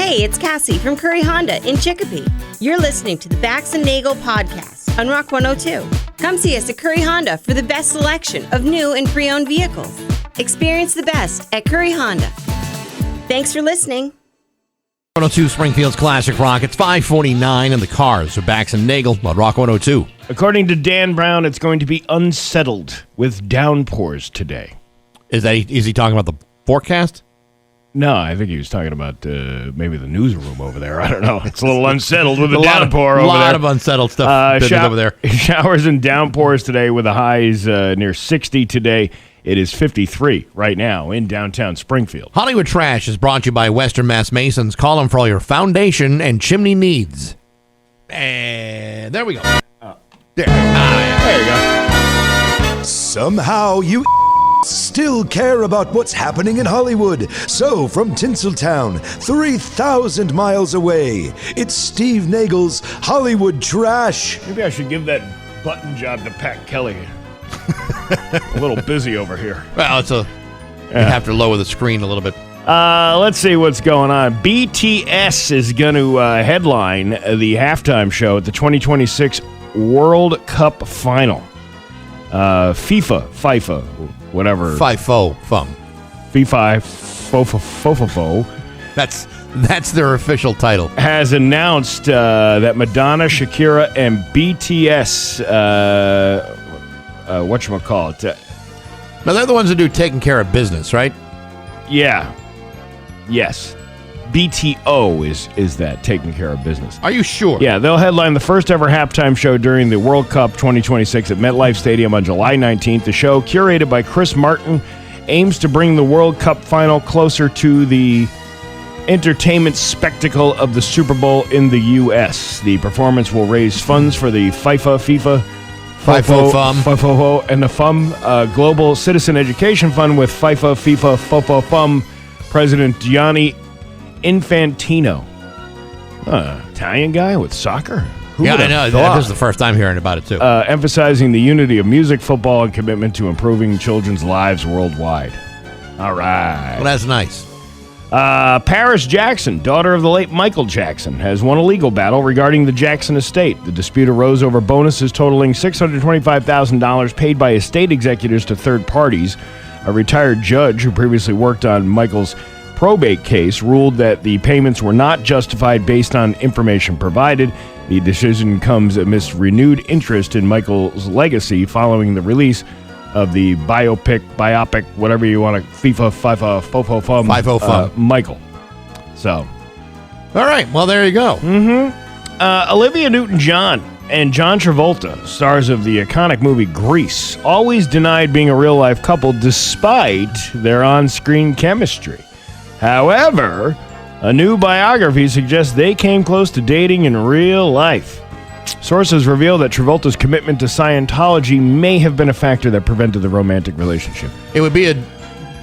Hey, it's Cassie from Curry Honda in Chicopee. You're listening to the Bax and Nagle podcast on Rock 102. Come see us at Curry Honda for the best selection of new and pre-owned vehicles. Experience the best at Curry Honda. Thanks for listening. 102 Springfield's Classic Rock. It's 5:49 in the cars. So Bax and Nagle on Rock 102. According to Dan Brown, it's going to be unsettled with downpours today. Is he talking about the forecast? No, I think he was talking about maybe the newsroom over there. I don't know. It's a little unsettled with the downpour over there. A lot of unsettled stuff over there. Showers and downpours today with the highs near 60 today. It is 53 right now in downtown Springfield. Hollywood Trash is brought to you by Western Mass Masons. Call them for all your foundation and chimney needs. And there we go. There you go. Somehow you still care about what's happening in Hollywood. So, from Tinseltown, 3,000 miles away, it's Steve Nagle's Hollywood Trash. Maybe I should give that button job to Pat Kelly. A little busy over here. Well, you have to lower the screen a little bit. Let's see what's going on. BTS is going to headline the halftime show at the 2026 World Cup Final. FIFA, whatever. FIFA. That's their official title. Has announced that Madonna, Shakira, and BTS, whatchamacallit? Now, they're the ones that do Taking Care of Business, right? Yeah. Yes. BTO is that, Taking Care of Business. Are you sure? Yeah, they'll headline the first ever halftime show during the World Cup 2026 at MetLife Stadium on July 19th. The show, curated by Chris Martin, aims to bring the World Cup final closer to the entertainment spectacle of the Super Bowl in the U.S. The performance will raise funds for the FIFA, and the FUM Global Citizen Education Fund with FIFA, FUM President Gianni Infantino. Italian guy with soccer? Yeah, I know. This is the first time hearing about it, too. Emphasizing the unity of music, football, and commitment to improving children's lives worldwide. All right. Well, that's nice. Paris Jackson, daughter of the late Michael Jackson, has won a legal battle regarding the Jackson estate. The dispute arose over bonuses totaling $625,000 paid by estate executors to third parties. A retired judge who previously worked on Michael's probate case ruled that the payments were not justified based on information provided. The decision comes amidst renewed interest in Michael's legacy following the release of the biopic, whatever you want to, FIFA, Michael. So. All right, well, there you go. Olivia Newton-John and John Travolta, stars of the iconic movie Grease, always denied being a real-life couple despite their on-screen chemistry. However, a new biography suggests they came close to dating in real life. Sources reveal that Travolta's commitment to Scientology may have been a factor that prevented the romantic relationship. It would be a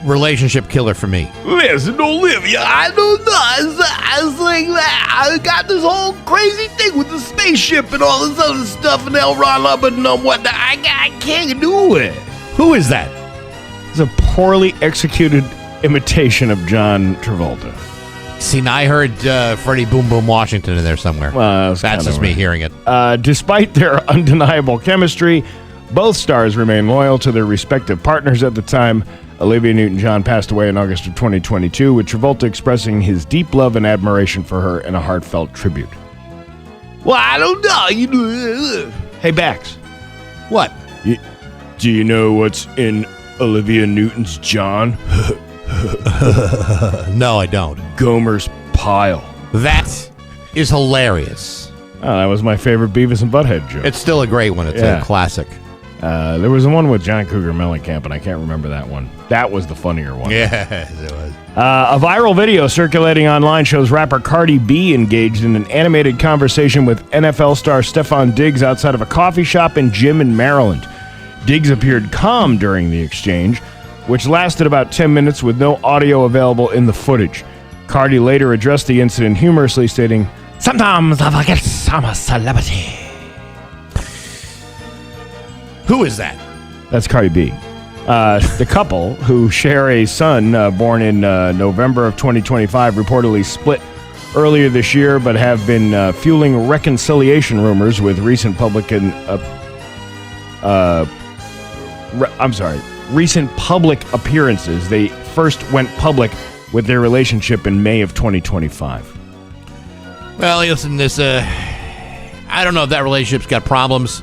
relationship killer for me. Listen, Olivia, I don't know. I was like, I got this whole crazy thing with the spaceship and all this other stuff, and they'll run up and whatnot. I can't do it. Who is that? It's a poorly executed imitation of John Travolta. See, now I heard Freddie Boom Boom Washington in there somewhere. Well, that's just me hearing it. Despite their undeniable chemistry, both stars remain loyal to their respective partners at the time. Olivia Newton-John passed away in August of 2022, with Travolta expressing his deep love and admiration for her in a heartfelt tribute. Well, I don't know. Hey, Bax. What? Do you know what's in Olivia Newton's John? No, I don't. Gomer's pile. That is hilarious. Oh, that was my favorite Beavis and Butthead joke. It's still a great one. It's a classic. There was one with John Cougar Mellencamp, and I can't remember that one. That was the funnier one. Yes, it was. A viral video circulating online shows rapper Cardi B engaged in an animated conversation with NFL star Stefon Diggs outside of a coffee shop and gym in Maryland. Diggs appeared calm during the exchange, which lasted about 10 minutes with no audio available in the footage. Cardi later addressed the incident humorously, stating, "Sometimes I forget I'm a celebrity." Who is that? That's Cardi B. The couple, who share a son born in November of 2025, reportedly split earlier this year, but have been fueling reconciliation rumors with recent recent public appearances. They first went public with their relationship in May of 2025. Well, listen, I don't know if that relationship's got problems,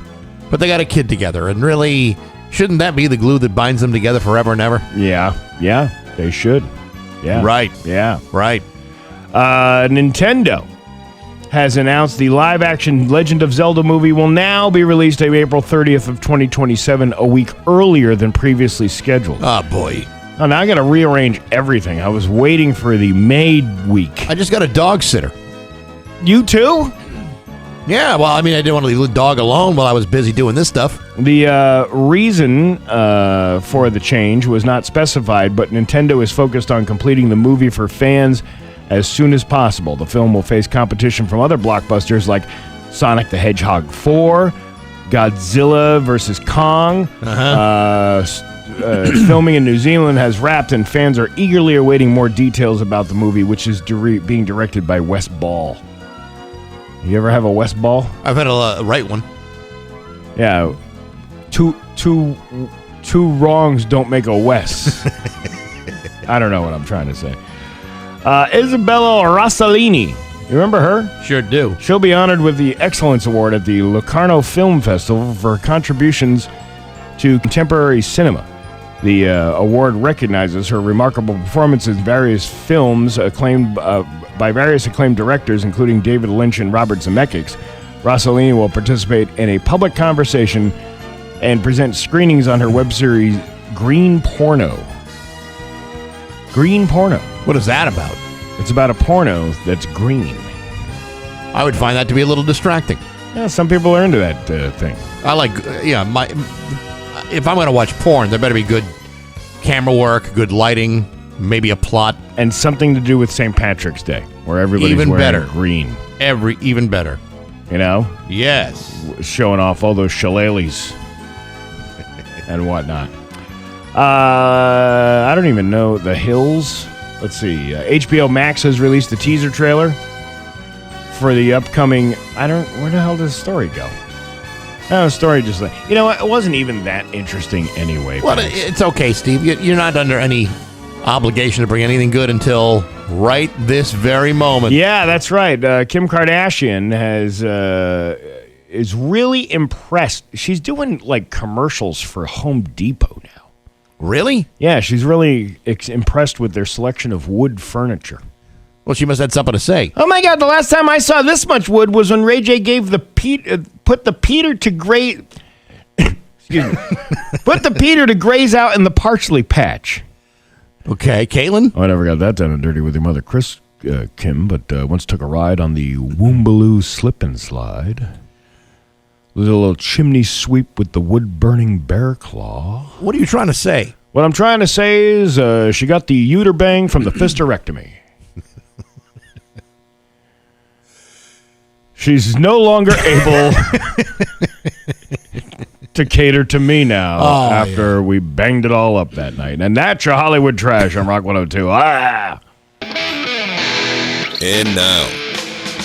but they got a kid together, and really, shouldn't that be the glue that binds them together forever and ever? Yeah, they should. Yeah. Right. Yeah. Right. Nintendo has announced the live-action Legend of Zelda movie will now be released on April 30th of 2027, a week earlier than previously scheduled. Oh, boy. Oh, now I got to rearrange everything. I was waiting for the May week. I just got a dog sitter. You too? Yeah, well, I mean, I didn't want to leave the dog alone while I was busy doing this stuff. The reason for the change was not specified, but Nintendo is focused on completing the movie for fans as soon as possible. The film will face competition from other blockbusters like Sonic the Hedgehog 4, Godzilla vs. Kong. Filming in New Zealand has wrapped, and fans are eagerly awaiting more details about the movie, which is being directed by Wes Ball. You ever have a Wes Ball? I've had a right one. Yeah. Two wrongs don't make a Wes. I don't know what I'm trying to say. Isabella Rossellini. You remember her? Sure do. She'll be honored with the Excellence Award at the Locarno Film Festival for her contributions to contemporary cinema. The award recognizes her remarkable performance in various films acclaimed by various acclaimed directors, including David Lynch and Robert Zemeckis. Rossellini will participate in a public conversation and present screenings on her web series Green Porno. Green Porno. What is that about? It's about a porno that's green. I would find that to be a little distracting. Yeah, some people are into that thing. I like, if I'm going to watch porn, there better be good camera work, good lighting, maybe a plot. And something to do with St. Patrick's Day, where everybody's even wearing better. Green. Even better. You know? Yes. Showing off all those shillelaghs and whatnot. I don't even know. The Hills. Let's see. HBO Max has released a teaser trailer for the upcoming... Where the hell does the story go? The story just like... You know what? It wasn't even that interesting anyway. Well, it's okay, Steve. You're not under any obligation to bring anything good until right this very moment. Yeah, that's right. Kim Kardashian is really impressed. She's doing like commercials for Home Depot now. Really? Yeah, she's really impressed with their selection of wood furniture. Well, she must have had something to say. Oh my God! The last time I saw this much wood was when Ray J gave put the Peter to graze. Excuse me. Put the Peter to graze out in the parsley patch. Okay, Caitlin? I never got that down and dirty with your mother, Kim, but once took a ride on the Woombaloo slip and slide. There's a little chimney sweep with the wood-burning bear claw. What are you trying to say? What I'm trying to say is she got the uter bang from the fisterectomy. She's no longer able to cater to me now after we banged it all up that night. And that's your Hollywood trash on Rock 102. Ah! And now,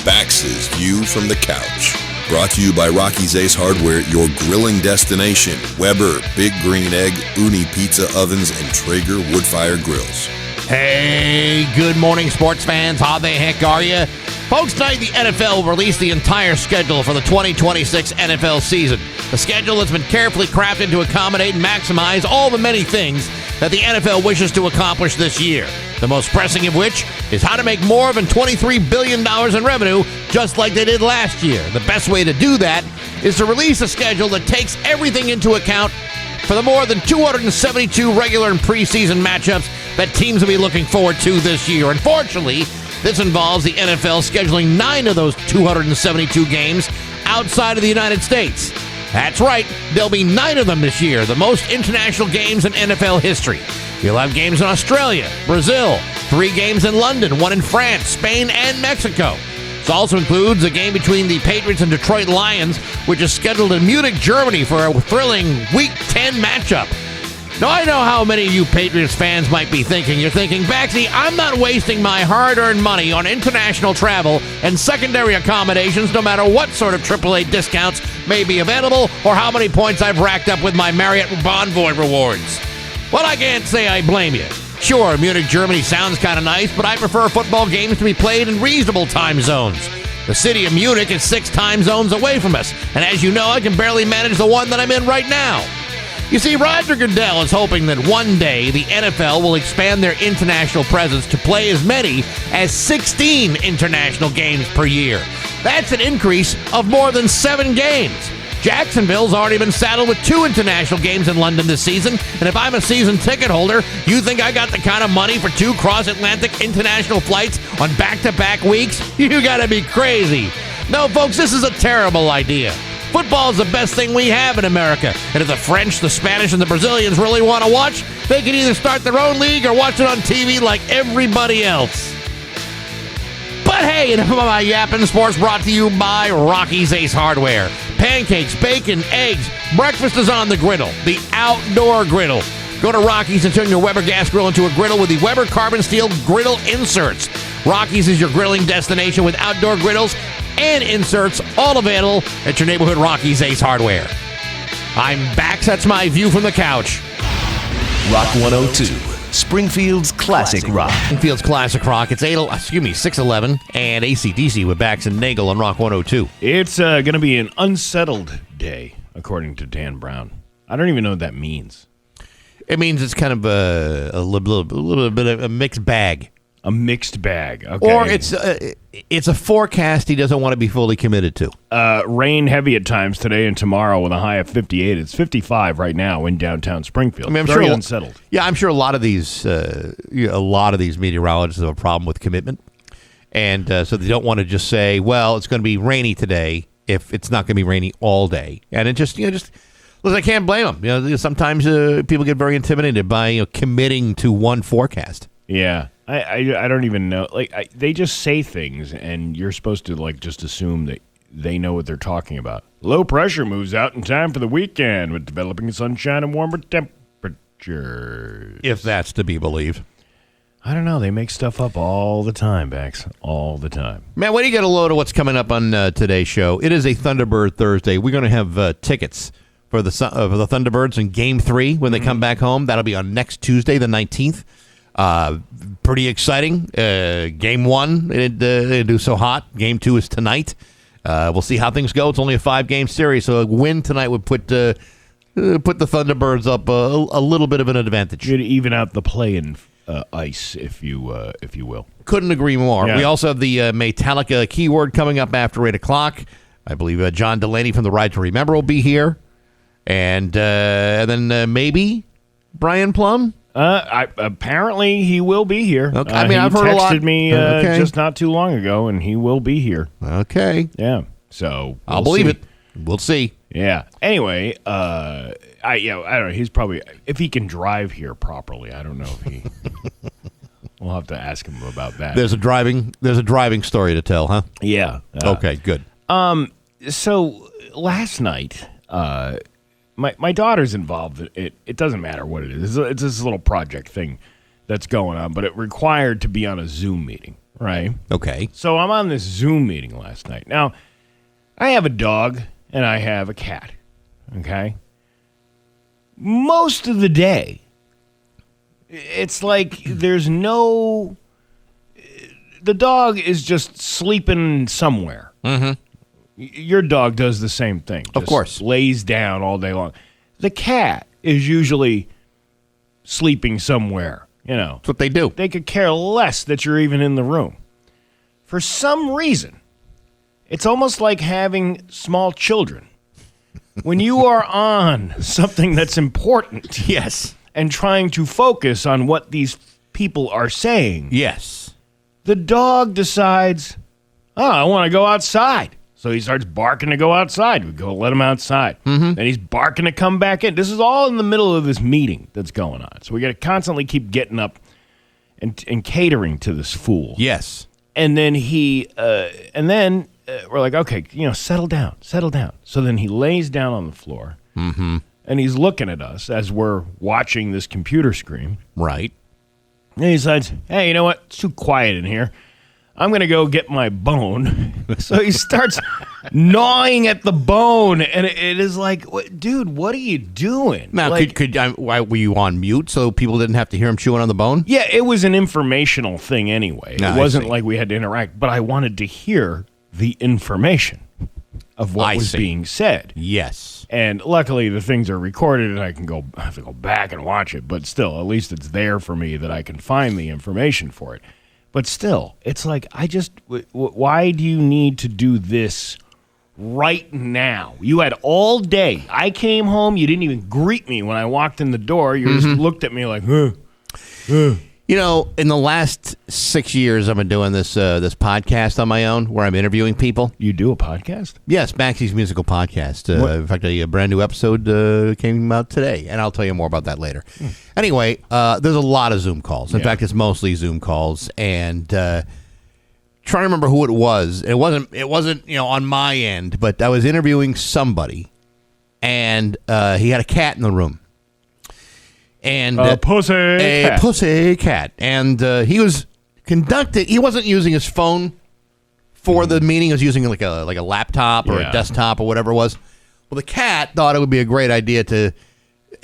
Bax's View from the Couch. Brought to you by Rocky's Ace Hardware, your grilling destination. Weber, Big Green Egg, Uni Pizza Ovens, and Traeger Woodfire Grills. Hey, good morning, sports fans. How the heck are you? Folks, tonight the NFL will release the entire schedule for the 2026 NFL season. The schedule has been carefully crafted to accommodate and maximize all the many things that the NFL wishes to accomplish this year. The most pressing of which is how to make more than $23 billion in revenue, just like they did last year. The best way to do that is to release a schedule that takes everything into account for the more than 272 regular and preseason matchups that teams will be looking forward to this year. Unfortunately, this involves the NFL scheduling 9 of those 272 games outside of the United States. That's right, there'll be 9 of them this year, the most international games in NFL history. You'll have games in Australia, Brazil, 3 games in London, 1 in France, Spain, and Mexico. This also includes a game between the Patriots and Detroit Lions, which is scheduled in Munich, Germany for a thrilling Week 10 matchup. Now, I know how many of you Patriots fans might be thinking. You're thinking, Baxy, I'm not wasting my hard-earned money on international travel and secondary accommodations, no matter what sort of AAA discounts may be available or how many points I've racked up with my Marriott Bonvoy rewards. Well, I can't say I blame you. Sure, Munich, Germany sounds kind of nice, but I prefer football games to be played in reasonable time zones. The city of Munich is 6 time zones away from us, and as you know, I can barely manage the one that I'm in right now. You see, Roger Goodell is hoping that one day the NFL will expand their international presence to play as many as 16 international games per year. That's an increase of more than 7 games. Jacksonville's already been saddled with 2 international games in London this season, and if I'm a season ticket holder, you think I got the kind of money for 2 cross-Atlantic international flights on back-to-back weeks? You gotta be crazy. No, folks, this is a terrible idea. Football is the best thing we have in America, and if the French, the Spanish, and the Brazilians really want to watch, they can either start their own league or watch it on TV like everybody else. But hey, enough of my yapping. Sports brought to you by Rocky's Ace Hardware. Pancakes, bacon, eggs, breakfast is on the griddle, the outdoor griddle. Go to Rocky's and turn your Weber gas grill into a griddle with the Weber carbon steel griddle inserts. Rocky's is your grilling destination with outdoor griddles and inserts, all available at your neighborhood Rocky's Ace Hardware. I'm Bax. That's my view from the couch. Rock 102, Springfield's classic rock. Springfield's classic rock. It's 6:11 and AC/DC with Bax and Nagle on Rock 102. It's going to be an unsettled day, according to Dan Brown. I don't even know what that means. It means it's kind of a little bit of a mixed bag. A mixed bag. Okay. Or it's a forecast he doesn't want to be fully committed to. Rain heavy at times today and tomorrow with a high of 58. It's 55 right now in downtown Springfield. I mean, I'm very sure unsettled. Yeah, I'm sure a lot of these meteorologists have a problem with commitment, and so they don't want to just say, "Well, it's going to be rainy today," if it's not going to be rainy all day. And it just listen, I can't blame them. Sometimes people get very intimidated by committing to one forecast. Yeah. I don't even know. They just say things, and you're supposed to just assume that they know what they're talking about. Low pressure moves out in time for the weekend with developing sunshine and warmer temperatures. If that's to be believed. I don't know. They make stuff up all the time, Bax. All the time. Man, when you get a load of what's coming up on today's show, it is a Thunderbird Thursday. We're going to have tickets for the Thunderbirds in Game 3 when they come back home. That'll be on next Tuesday, the 19th. Pretty exciting. Game 1, it didn't do so hot. Game 2 is tonight. We'll see how things go. It's only a 5-game series, so a win tonight would put the Thunderbirds up a little bit of an advantage. You'd even out the play-in ice, if you will. Couldn't agree more. Yeah. We also have the Metallica keyword coming up after 8 o'clock. I believe John Delaney from The Right to Remember will be here. And then maybe Brian Plum. Apparently he will be here. Okay. I mean, I've heard a lot. He texted me just not too long ago, and he will be here. Okay. Yeah. So I'll believe it. We'll see. Yeah. Anyway, I don't know. He's probably, if he can drive here properly. I don't know if he. We'll have to ask him about that. There's a driving story to tell, huh? Yeah. Okay. Good. So last night, My daughter's involved. It doesn't matter what it is. It's this little project thing that's going on, but it required to be on a Zoom meeting, right? Okay. So I'm on this Zoom meeting last night. Now, I have a dog and I have a cat, okay? Most of the day, it's like there's no... The dog is just sleeping somewhere. Mm-hmm. Your dog does the same thing. Of course. Lays down all day long. The cat is usually sleeping somewhere. That's what they do. They could care less that you're even in the room. For some reason, it's almost like having small children. When you are on something that's important. Yes. And trying to focus on what these people are saying. Yes. The dog decides, I want to go outside. So he starts barking to go outside. We go let him outside. Mm-hmm. Then he's barking to come back in. This is all in the middle of this meeting that's going on. So we got to constantly keep getting up and catering to this fool. Yes. And then we're like, okay, settle down. So then he lays down on the floor. Mm-hmm. and he's looking at us as we're watching this computer screen. Right. And he decides, hey, you know what? It's too quiet in here. I'm going to go get my bone. So he starts gnawing at the bone, and it is like, dude, what are you doing? Now, like, why were you on mute so people didn't have to hear him chewing on the bone? Yeah, it was an informational thing anyway. No, It wasn't like we had to interact, but I wanted to hear the information of what was being said. Yes. And luckily, the things are recorded, and I have to go back and watch it. But still, at least it's there for me that I can find the information for it. But still, it's like, why do you need to do this right now? You had all day. I came home. You didn't even greet me when I walked in the door. You just looked at me like, You know, in the last 6 years, I've been doing this podcast on my own where I'm interviewing people. You do a podcast? Yes, Maxie's Musical Podcast. In fact, a brand new episode came out today, and I'll tell you more about that later. Anyway, there's a lot of Zoom calls. In fact, it's mostly Zoom calls, and trying to remember who it was. It wasn't on my end, but I was interviewing somebody, and he had a cat in the room. And a pussy cat. And he was he wasn't using his phone for the meeting. He was using like a laptop or a desktop or whatever it was. Well, the cat thought it would be a great idea to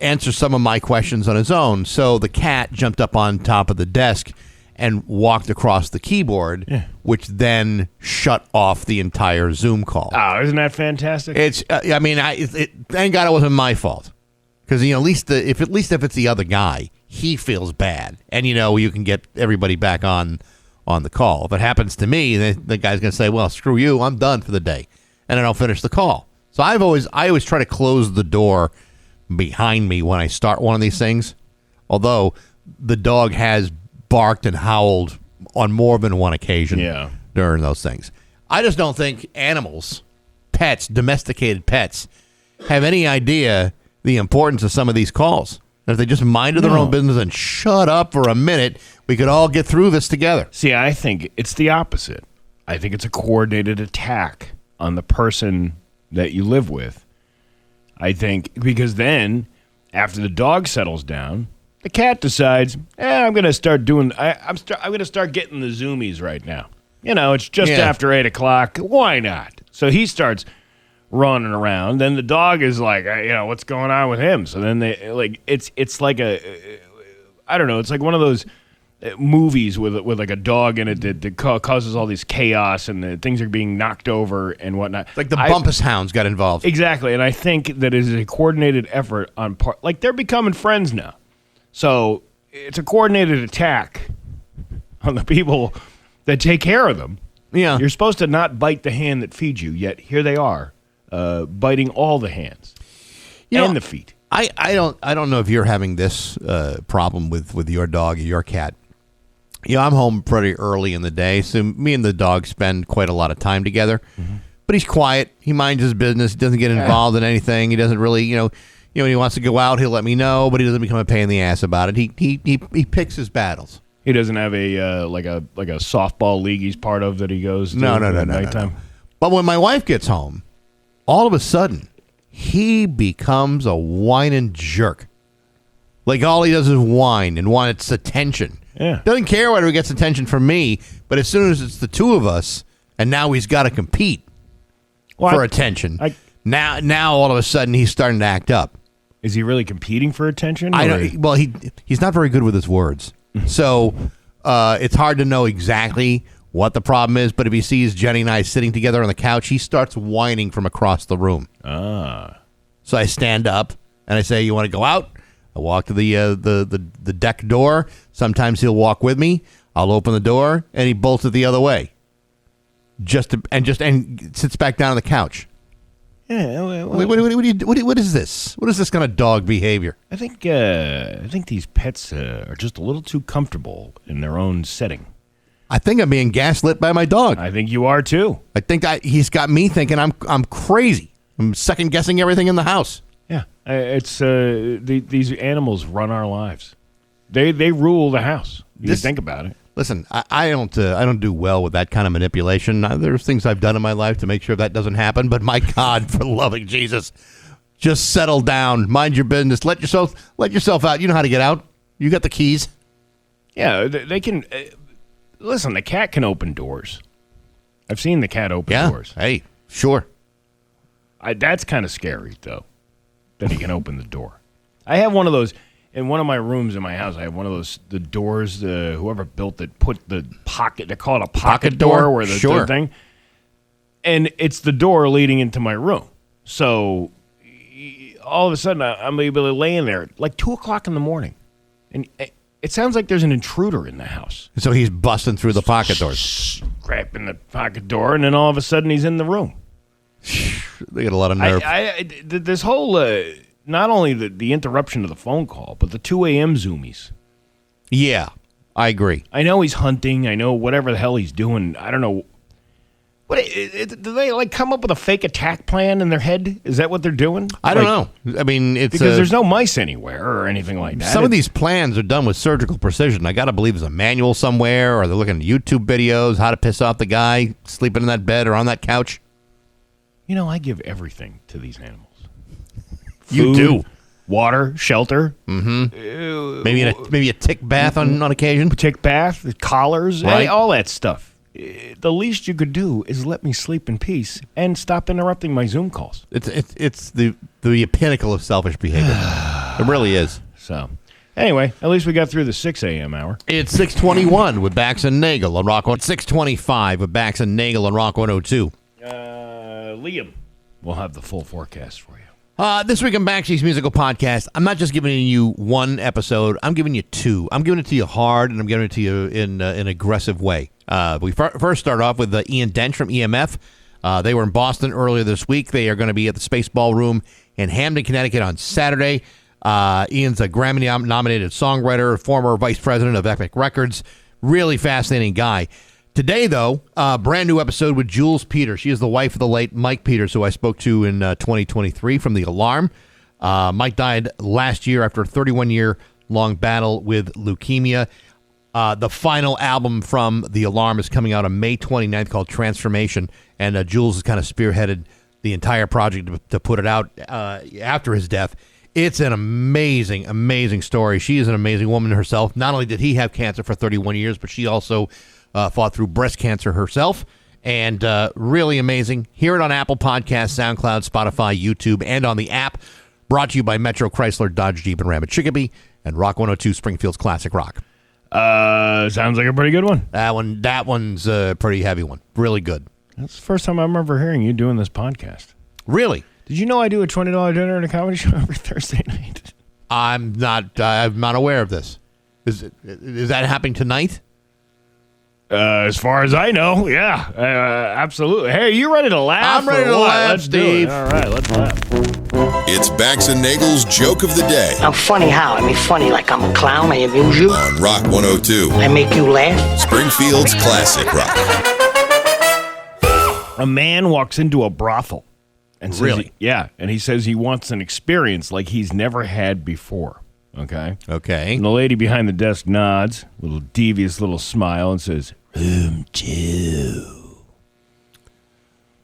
answer some of my questions on his own. So the cat jumped up on top of the desk and walked across the keyboard, which then shut off the entire Zoom call. Oh, isn't that fantastic? It's thank God it wasn't my fault. Because at least if it's the other guy, he feels bad, and you can get everybody back on the call. If it happens to me, the guy's going to say, "Well, screw you, I'm done for the day," and then I'll finish the call. So I always try to close the door behind me when I start one of these things. Although the dog has barked and howled on more than one occasion during those things. I just don't think animals, pets, domesticated pets, have any idea the importance of some of these calls. And if they just minded their own business and shut up for a minute, we could all get through this together. See, I think it's the opposite. I think it's a coordinated attack on the person that you live with. I think because then, after the dog settles down, the cat decides, I'm going to start doing. I'm going to start getting the zoomies right now. It's just after 8:00. Why not? So he starts running around. Then the dog is like, what's going on with him? So then they it's like I don't know. It's like one of those movies with like a dog in it that causes all this chaos and things are being knocked over and whatnot. Like the Bumpus Hounds got involved. Exactly, and I think that it is a coordinated effort on part. Like they're becoming friends now, so it's a coordinated attack on the people that take care of them. Yeah, you're supposed to not bite the hand that feeds you, yet here they are. Biting all the hands and the feet. I don't know if you're having this problem with your dog or your cat. I'm home pretty early in the day, so me and the dog spend quite a lot of time together. Mm-hmm. But he's quiet. He minds his business. He doesn't get involved in anything. He doesn't really, when he wants to go out, he'll let me know, but he doesn't become a pain in the ass about it. He picks his battles. He doesn't have a like a softball league he's part of that he goes to at nighttime. No. But when my wife gets home, all of a sudden, he becomes a whining jerk. Like all he does is whine and wants attention. Yeah. Doesn't care whether he gets attention from me, but as soon as it's the two of us, and now he's got to compete for attention. Now all of a sudden he's starting to act up. Is he really competing for attention? Well, he's not very good with his words, so it's hard to know exactly what the problem is, but if he sees Jenny and I sitting together on the couch, he starts whining from across the room. So I stand up and I say, "You want to go out?" I walk to the deck door. Sometimes he'll walk with me. I'll open the door and he bolts it the other way. And sits back down on the couch. Yeah. What is this? What is this kind of dog behavior? I think these pets are just a little too comfortable in their own setting. I think I'm being gaslit by my dog. I think you are too. I think he's got me thinking I'm crazy. I'm second guessing everything in the house. Yeah, it's these animals run our lives. They rule the house. You think about it. Listen, I don't do well with that kind of manipulation. There's things I've done in my life to make sure that doesn't happen. But my God, for loving Jesus, Just settle down. Mind your business. Let yourself out. You know how to get out. You got the keys. Yeah, they can. Listen, the cat can open doors. I've seen the cat open doors. Hey, sure. That's kind of scary, though, that he can open the door. I have one of those in one of my rooms in my house. I have one of those, the doors, whoever built it, put the pocket, they call it a pocket door where the thing. And it's the door leading into my room. So all of a sudden, I'm able to lay in there like 2 o'clock in the morning. And it sounds like there's an intruder in the house. So he's busting through the pocket doors. Scraping the pocket door, and then all of a sudden he's in the room. They get a lot of nerve. This whole, not only the interruption of the phone call, but the 2 a.m. zoomies. Yeah, I agree. I know he's hunting. I know whatever the hell he's doing. I don't know. Do they like come up with a fake attack plan in their head? Is that what they're doing? I don't know. I mean, it's because there's no mice anywhere or anything like that. Some of these plans are done with surgical precision. I got to believe there's a manual somewhere, or they're looking at YouTube videos, how to piss off the guy sleeping in that bed or on that couch. You know, I give everything to these animals. You do. Water, shelter. Mm-hmm. Maybe a tick bath on occasion. Tick bath, collars, right. All that stuff. The least you could do is let me sleep in peace and stop interrupting my Zoom calls. It's the pinnacle of selfish behavior. It really is. So, anyway, at least we got through the 6 a.m. hour. It's 6:21 with Bax and Nagle on Rock 1. 6:25 with Bax and Nagle on Rock 102. Liam, we'll have the full forecast for you. This week on Baxi's Musical Podcast, I'm not just giving you one episode. I'm giving you two. I'm giving it to you hard, and I'm giving it to you in an aggressive way. We first start off with Ian Dench from EMF. They were in Boston earlier this week. They are going to be at the Space Ballroom in Hamden, Connecticut on Saturday. Ian's a Grammy-nominated songwriter, former vice president of Epic Records. Really fascinating guy. Today, though, a brand new episode with Jules Peters. She is the wife of the late Mike Peters, who I spoke to in 2023 from The Alarm. Mike died last year after a 31-year-long battle with leukemia. The final album from The Alarm is coming out on May 29th called Transformation, and Jules has kind of spearheaded the entire project to put it out after his death. It's an amazing, amazing story. She is an amazing woman herself. Not only did he have cancer for 31 years, but she also fought through breast cancer herself, and really amazing. Hear it on Apple Podcasts, SoundCloud, Spotify, YouTube, and on the app. Brought to you by Metro Chrysler, Dodge, Jeep, and Ram at Chicopee, and Rock 102, Springfield's Classic Rock. Sounds like a pretty good one. That one's a pretty heavy one. Really good. That's the first time I remember hearing you doing this podcast. Really? Did you know I do a $20 dinner and a comedy show every Thursday night? I'm not aware of this. Is that happening tonight? As far as I know, yeah, absolutely. Hey, are you ready to laugh? I'm ready to laugh, let's Steve. All right, let's laugh. It's Bax and Nagle's Joke of the Day I'm funny how? I mean funny like I'm a clown, I amuse you, on Rock 102, I make you laugh. Springfield's Classic Rock. A man walks into a brothel and says, Really? and he says he wants an experience like he's never had before. Okay. Okay. And the lady behind the desk nods, a little devious little smile, and says, "Room 2."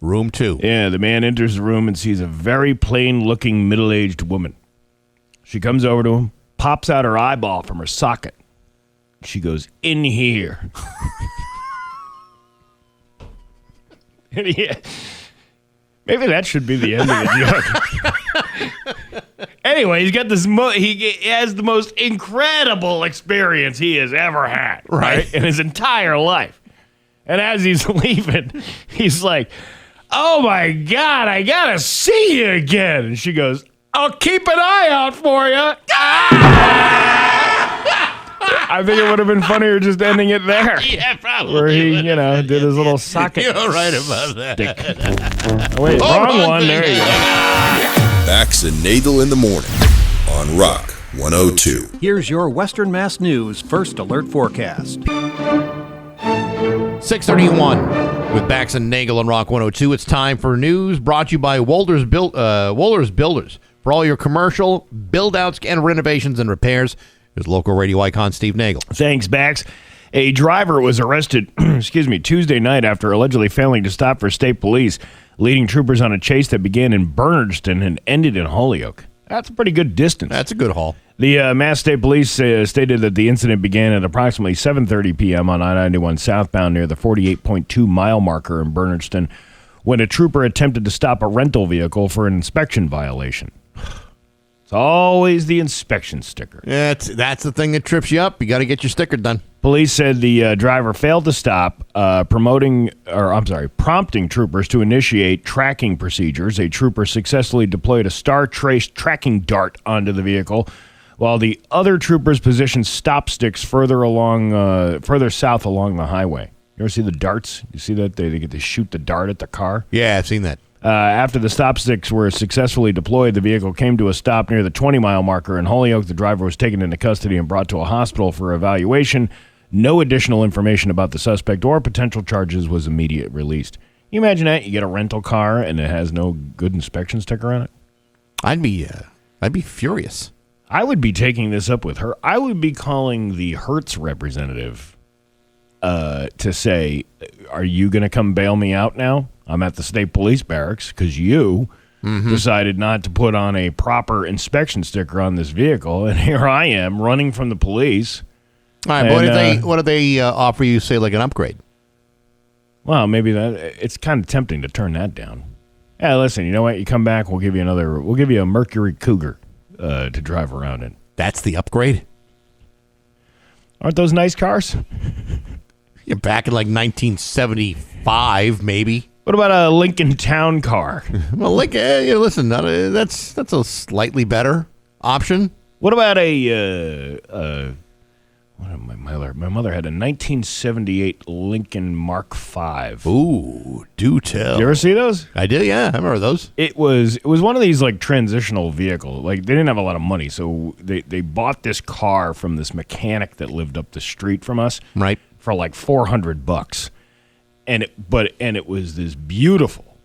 Room 2. Yeah, the man enters the room and sees a very plain-looking middle-aged woman. She comes over to him, pops out her eyeball from her socket. She goes, "In here." Yeah. Maybe that should be the end of the joke. Anyway, he's got this. He has the most incredible experience he has ever had, right, in his entire life. And as he's leaving, he's like, "Oh my God, I gotta see you again." And she goes, "I'll keep an eye out for you." I think it would have been funnier just ending it there. Yeah, probably. Where he, did his little socket. You're right about that. Oh, wait, wrong one. There you go. Bax and Nagle in the morning on Rock 102. Here's your Western Mass News First Alert Forecast. 6:31 with Bax and Nagle on Rock 102. It's time for news brought to you by Wohlers Builders. For all your commercial build-outs and renovations and repairs, there's local radio icon Steve Nagle. Thanks, Bax. A driver was arrested, Tuesday night after allegedly failing to stop for state police, leading troopers on a chase that began in Bernardston and ended in Holyoke. That's a pretty good distance. That's a good haul. The Mass State Police stated that the incident began at approximately 7:30 p.m. on I-91 southbound near the 48.2 mile marker in Bernardston when a trooper attempted to stop a rental vehicle for an inspection violation. It's always the inspection sticker. Yeah, that's the thing that trips you up. You got to get your sticker done. Police said the driver failed to stop, prompting troopers to initiate tracking procedures. A trooper successfully deployed a star-trace tracking dart onto the vehicle, while the other troopers positioned stop sticks further south along the highway. You ever see the darts? You see that? They get to shoot the dart at the car? Yeah, I've seen that. After the stop sticks were successfully deployed, the vehicle came to a stop near the 20-mile marker in Holyoke. The driver was taken into custody and brought to a hospital for evaluation. No additional information about the suspect or potential charges was immediately released. You imagine that? You get a rental car and it has no good inspection sticker on it? I'd be furious. I would be taking this up with her. I would be calling the Hertz representative to say, are you going to come bail me out now? I'm at the state police barracks because you decided not to put on a proper inspection sticker on this vehicle, and here I am running from the police. All right, but what if they offer you, say, like an upgrade? Well, maybe it's kind of tempting to turn that down. Yeah, listen, you know what? You come back, we'll give you a Mercury Cougar to drive around in. That's the upgrade? Aren't those nice cars? You're back in like 1975, maybe. What about a Lincoln Town car? Well, listen, that's a slightly better option. What about my mother had a 1978 Lincoln Mark V. Ooh, do tell. Did you ever see those? I did, yeah. I remember those. It was one of these like transitional vehicles. Like they didn't have a lot of money, so they bought this car from this mechanic that lived up the street from us. Right. For like $400. And it was this beautiful.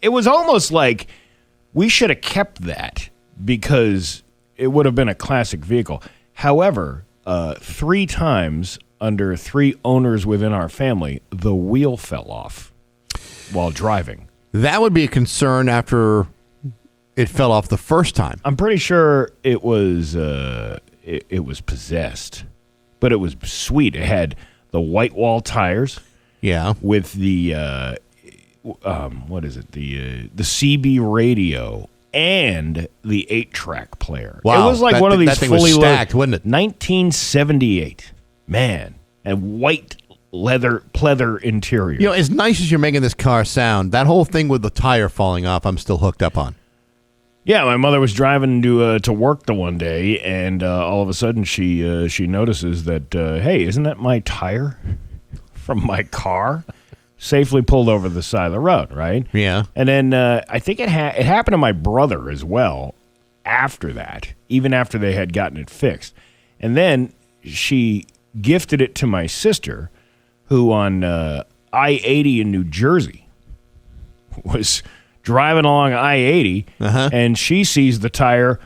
It was almost like we should have kept that because it would have been a classic vehicle. However, 3 times under 3 owners within our family, the wheel fell off while driving. That would be a concern after it fell off the first time. I'm pretty sure it was possessed, but it was sweet. It had the white wall tires. Yeah. With the what is it? The CB radio and the 8-track player. Wow. It was like one of these that thing fully was stacked, wasn't it? 1978. Man. And white pleather interior. You know, as nice as you're making this car sound, that whole thing with the tire falling off, I'm still hooked up on. Yeah, my mother was driving to work the one day, and all of a sudden she notices that, hey, isn't that my tire from my car? Safely pulled over the side of the road, right? Yeah. And then I think it happened to my brother as well after that, even after they had gotten it fixed. And then she gifted it to my sister, who on I-80 in New Jersey was driving along I-80, and she sees the tire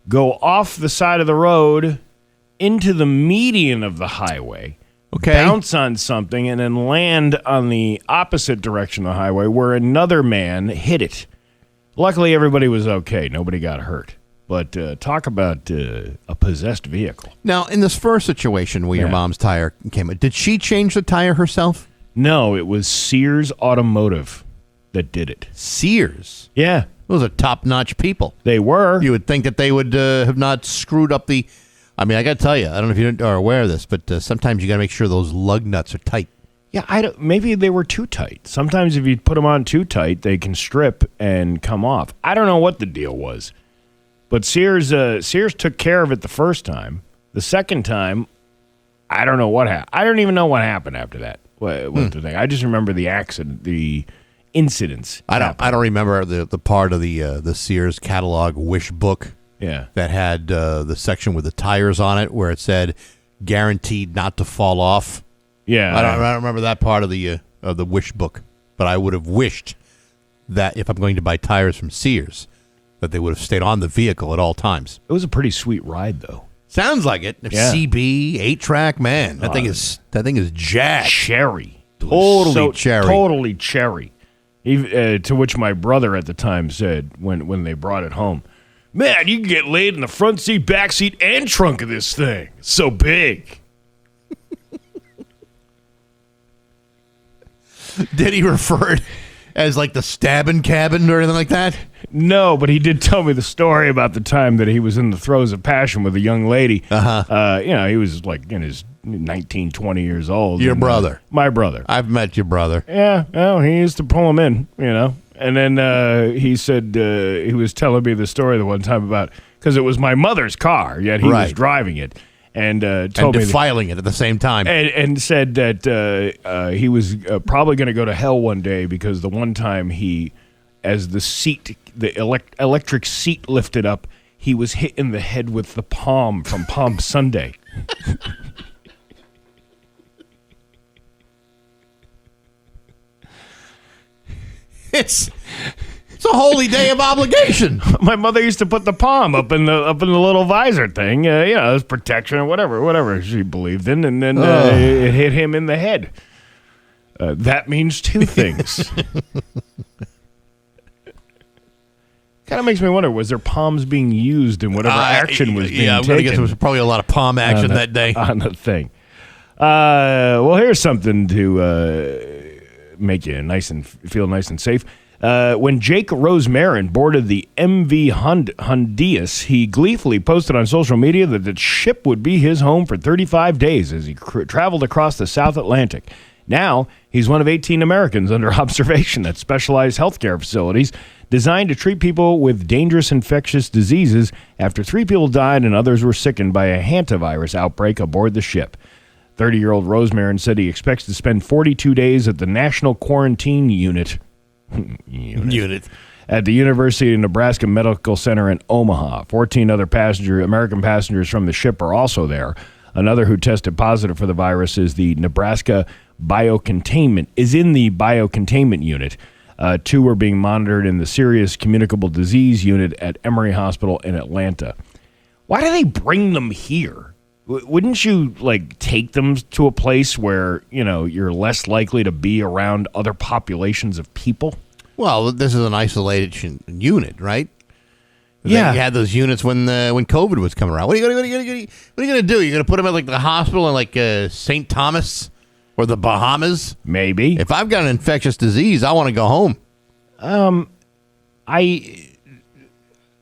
go off the side of the road into the median of the highway, bounce on something, and then land on the opposite direction of the highway where another man hit it. Luckily, everybody was okay. Nobody got hurt. But talk about a possessed vehicle. Now, in this first situation where your mom's tire came in, did she change the tire herself? No, it was Sears Automotive that did it. Sears? Yeah. Those are top-notch people. They were. You would think that they would have not screwed up the... I mean, I got to tell you, I don't know if you are aware of this, but sometimes you got to make sure those lug nuts are tight. Yeah, maybe they were too tight. Sometimes if you put them on too tight, they can strip and come off. I don't know what the deal was. But Sears took care of it the first time. The second time, I don't know what happened. I don't even know what happened after that. What the thing? I just remember the accident, the incidents. I don't remember the part of the Sears catalog wish book. Yeah. That had the section with the tires on it where it said guaranteed not to fall off. Yeah. I don't remember that part of the wish book, but I would have wished that if I'm going to buy tires from Sears, that they would have stayed on the vehicle at all times. It was a pretty sweet ride, though. Sounds like it. Yeah. CB 8-track, man. That thing is jacked. Cherry. Totally cherry. Totally cherry. To which my brother at the time said when they brought it home, "Man, you can get laid in the front seat, back seat, and trunk of this thing. It's so big." Did he refer it as like the stabbing cabin or anything like that? No, but he did tell me the story about the time that he was in the throes of passion with a young lady. He was like in his 19, 20 years old. Your brother. My brother. I've met your brother. Yeah, well, he used to pull him in, And then he said he was telling me the story the one time about, because it was my mother's car, yet he was driving it. And told me defiling it at the same time. And said that he was probably going to go to hell one day because the one time as the electric seat lifted up, he was hit in the head with the palm from Palm Sunday. It's a holy day of obligation. My mother used to put the palm up in the little visor thing, as protection or whatever she believed in, and then it hit him in the head. That means two things. Kind of makes me wonder: was there palms being used in whatever action was being taken? I'm going to guess there was probably a lot of palm action that day on the thing. Well, here's something to make you feel nice and safe. When Jake Rosemarin boarded the MV Hondias, he gleefully posted on social media that the ship would be his home for 35 days as he traveled across the South Atlantic. Now, he's one of 18 Americans under observation at specialized healthcare facilities designed to treat people with dangerous infectious diseases after 3 people died and others were sickened by a hantavirus outbreak aboard the ship. 30-year-old Rosemarin said he expects to spend 42 days at the National Quarantine Unit at the University of Nebraska Medical Center in Omaha. 14 other American passengers from the ship are also there. Another who tested positive for the virus is in the biocontainment unit. 2 are being monitored in the serious communicable disease unit at Emory Hospital in Atlanta. Why do they bring them here? Wouldn't you take them to a place where you're less likely to be around other populations of people? Well, this is an isolated unit, right? Yeah, you had those units when COVID was coming around. What are you going to do? You're going to put them at the hospital in St. Thomas or the Bahamas? Maybe. If I've got an infectious disease, I want to go home.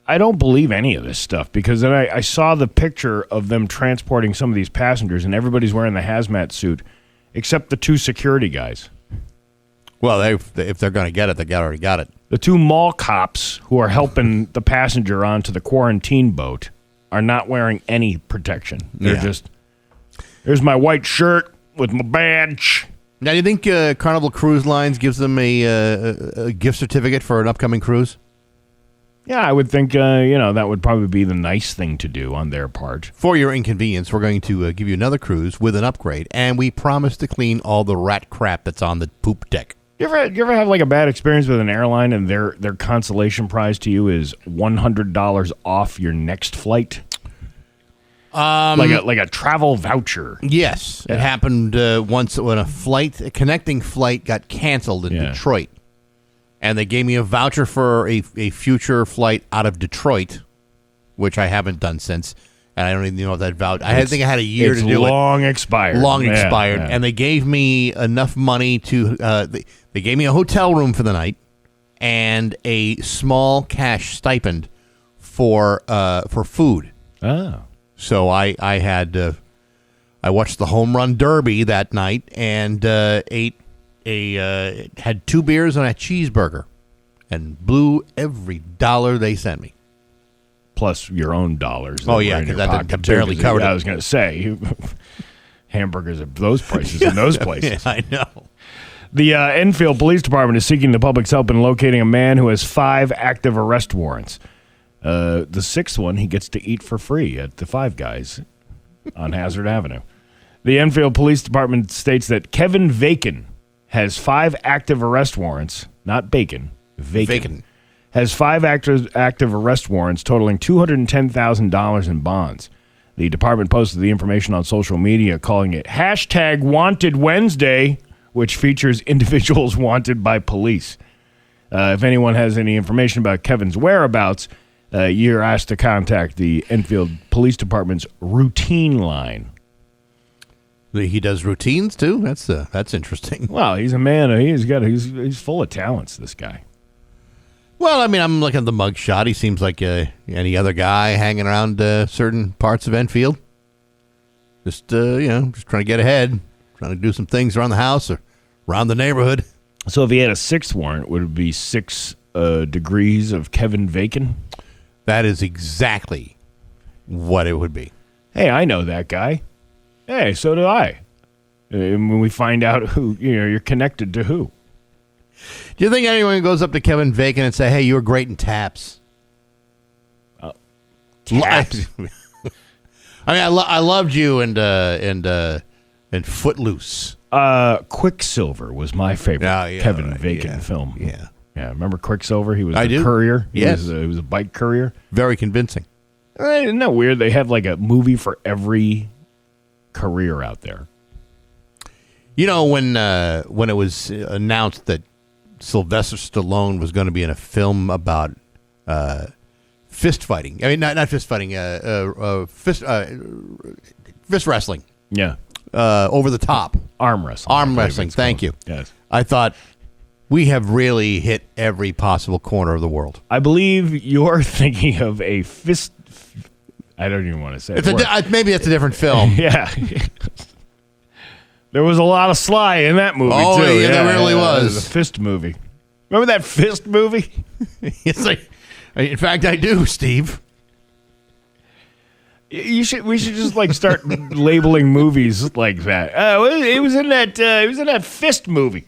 I don't believe any of this stuff because then I saw the picture of them transporting some of these passengers and everybody's wearing the hazmat suit except the 2 security guys. Well, if they're going to get it, they already got it. The 2 mall cops who are helping the passenger onto the quarantine boat are not wearing any protection. They're just, here's my white shirt with my badge. Now, do you think Carnival Cruise Lines gives them a gift certificate for an upcoming cruise? Yeah, I would think, that would probably be the nice thing to do on their part. For your inconvenience, we're going to give you another cruise with an upgrade, and we promise to clean all the rat crap that's on the poop deck. You ever have a bad experience with an airline and their consolation prize to you is $100 off your next flight? Like a travel voucher. Yes, it happened once when a connecting flight got canceled in Detroit. And they gave me a voucher for a future flight out of Detroit, which I haven't done since. And I don't even know if that voucher. I think I had a year to do it. Long expired. Yeah. And they gave me enough money to. They gave me a hotel room for the night and a small cash stipend for food. Oh. So I had. I watched the Home Run Derby that night and ate. Had 2 beers and a cheeseburger and blew every dollar they sent me. Plus your own dollars. Oh, yeah, because that barely covered it. I was going to say, hamburgers at those prices in those places. Yeah, I know. The Enfield Police Department is seeking the public's help in locating a man who has 5 active arrest warrants. The 6th one he gets to eat for free at the Five Guys on Hazard Avenue. The Enfield Police Department states that Kevin Vacan has 5 active arrest warrants, not bacon, Vacan. Has 5 active arrest warrants totaling $210,000 in bonds. The department posted the information on social media, calling it hashtag Wanted Wednesday, which features individuals wanted by police. If anyone has any information about Kevin's whereabouts, you're asked to contact the Enfield Police Department's routine line. He does routines too. That's interesting. Well, he's a man. He's full of talents. This guy. Well, I mean, I'm looking at the mug shot. He seems like any other guy hanging around certain parts of Enfield. Just trying to get ahead, trying to do some things around the house or around the neighborhood. So if he had a 6th warrant, would it be 6 degrees of Kevin Bacon? That is exactly what it would be. Hey, I know that guy. Hey, so do I. And when we find out who, you're connected to who. Do you think anyone goes up to Kevin Bacon and say, "Hey, you were great in taps"? Taps. I mean, I loved you and Footloose. Quicksilver was my favorite Kevin Bacon film. Yeah. Yeah, remember Quicksilver? He was the courier. He was a bike courier. Very convincing. Isn't that weird? They have like a movie for every career out there. You know, when it was announced that Sylvester Stallone was going to be in a film about fist fighting. I mean, not fist fighting, fist wrestling. Yeah. Over the top. Arm wrestling. Arm wrestling, thank you. Yes. I thought, we have really hit every possible corner of the world. I believe you're thinking of a fist... I don't even want to say it. Maybe that's a different film. Yeah. There was a lot of Sly in that movie, too. Oh, yeah, there really was. It was a fist movie. Remember that fist movie? In fact, I do, Steve. We should just like start labeling movies like that. He was in that fist movie.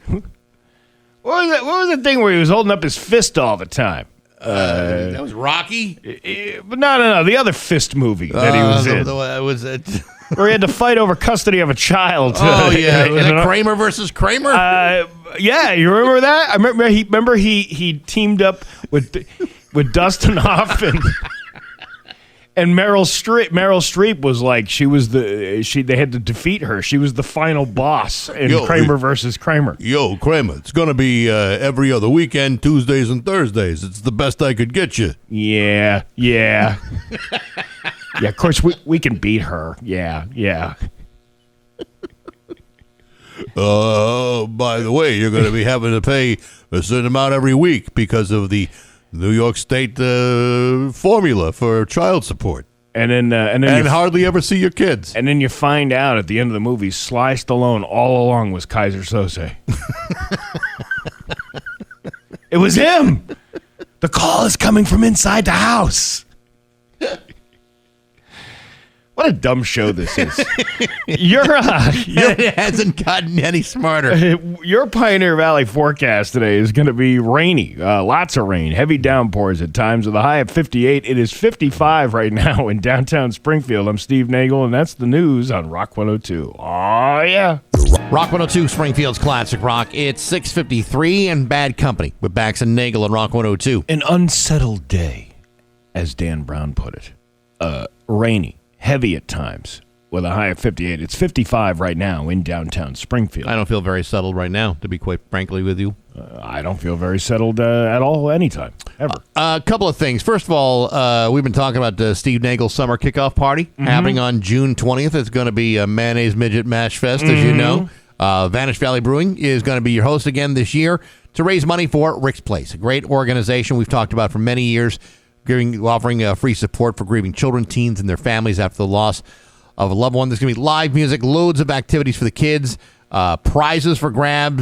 What was that thing where he was holding up his fist all the time? That was Rocky? But no. The other fist movie that he was in. Was it? Where he had to fight over custody of a child. Oh, yeah. Was that Kramer versus Kramer? Yeah, you remember that? I remember he teamed up with Dustin Hoffman and Meryl Streep. Meryl Streep was like, they had to defeat her. She was the final boss in Kramer versus Kramer. Yo, Kramer, it's going to be every other weekend, Tuesdays and Thursdays. It's the best I could get you. Yeah. Yeah, of course, we can beat her. Yeah. By the way, you're going to be having to pay a certain amount every week because of the New York State formula for child support. And then hardly ever see your kids. And then you find out at the end of the movie, Sly Stallone all along was Kaiser Sose. It was him. The call is coming from inside the house. What a dumb show this is. It hasn't gotten any smarter. Your Pioneer Valley forecast today is going to be rainy. Lots of rain, heavy downpours at times with a high of 58. It is 55 right now in downtown Springfield. I'm Steve Nagle, and that's the news on Rock 102. Oh, yeah. Rock 102, Springfield's Classic Rock. It's 6:53 and Bad Company with Bax and Nagle on Rock 102. An unsettled day, as Dan Brown put it. Rainy. Heavy at times with a high of 58. It's 55 right now in downtown Springfield. I don't feel very settled right now, to be quite frankly with you. I don't feel very settled at all anytime, ever. A couple of things. First of all, we've been talking about Steve Nagle's summer kickoff party happening on June 20th. It's going to be a Mayonnaise Midget Mash Fest, as you know. Vanish Valley Brewing is going to be your host again this year to raise money for Rick's Place, a great organization we've talked about for many years, offering free support for grieving children, teens, and their families after the loss of a loved one. There's going to be live music, loads of activities for the kids, prizes for grabs,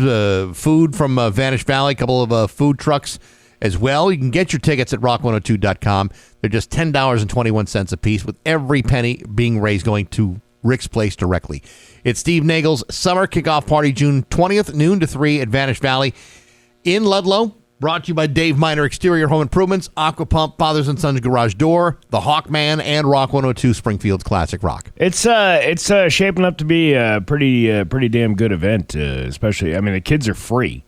food from Vanish Valley, a couple of food trucks as well. You can get your tickets at rock102.com. They're just $10.21 a piece, with every penny being raised going to Rick's Place directly. It's Steve Nagle's summer kickoff party, June 20th, noon to 3 at Vanish Valley in Ludlow. Brought to you by Dave Miner Exterior Home Improvements, Aqua Pump, Fathers and Sons Garage Door, The Hawkman, and Rock 102 Springfield's Classic Rock. It's shaping up to be a pretty damn good event. Especially, I mean, the kids are free.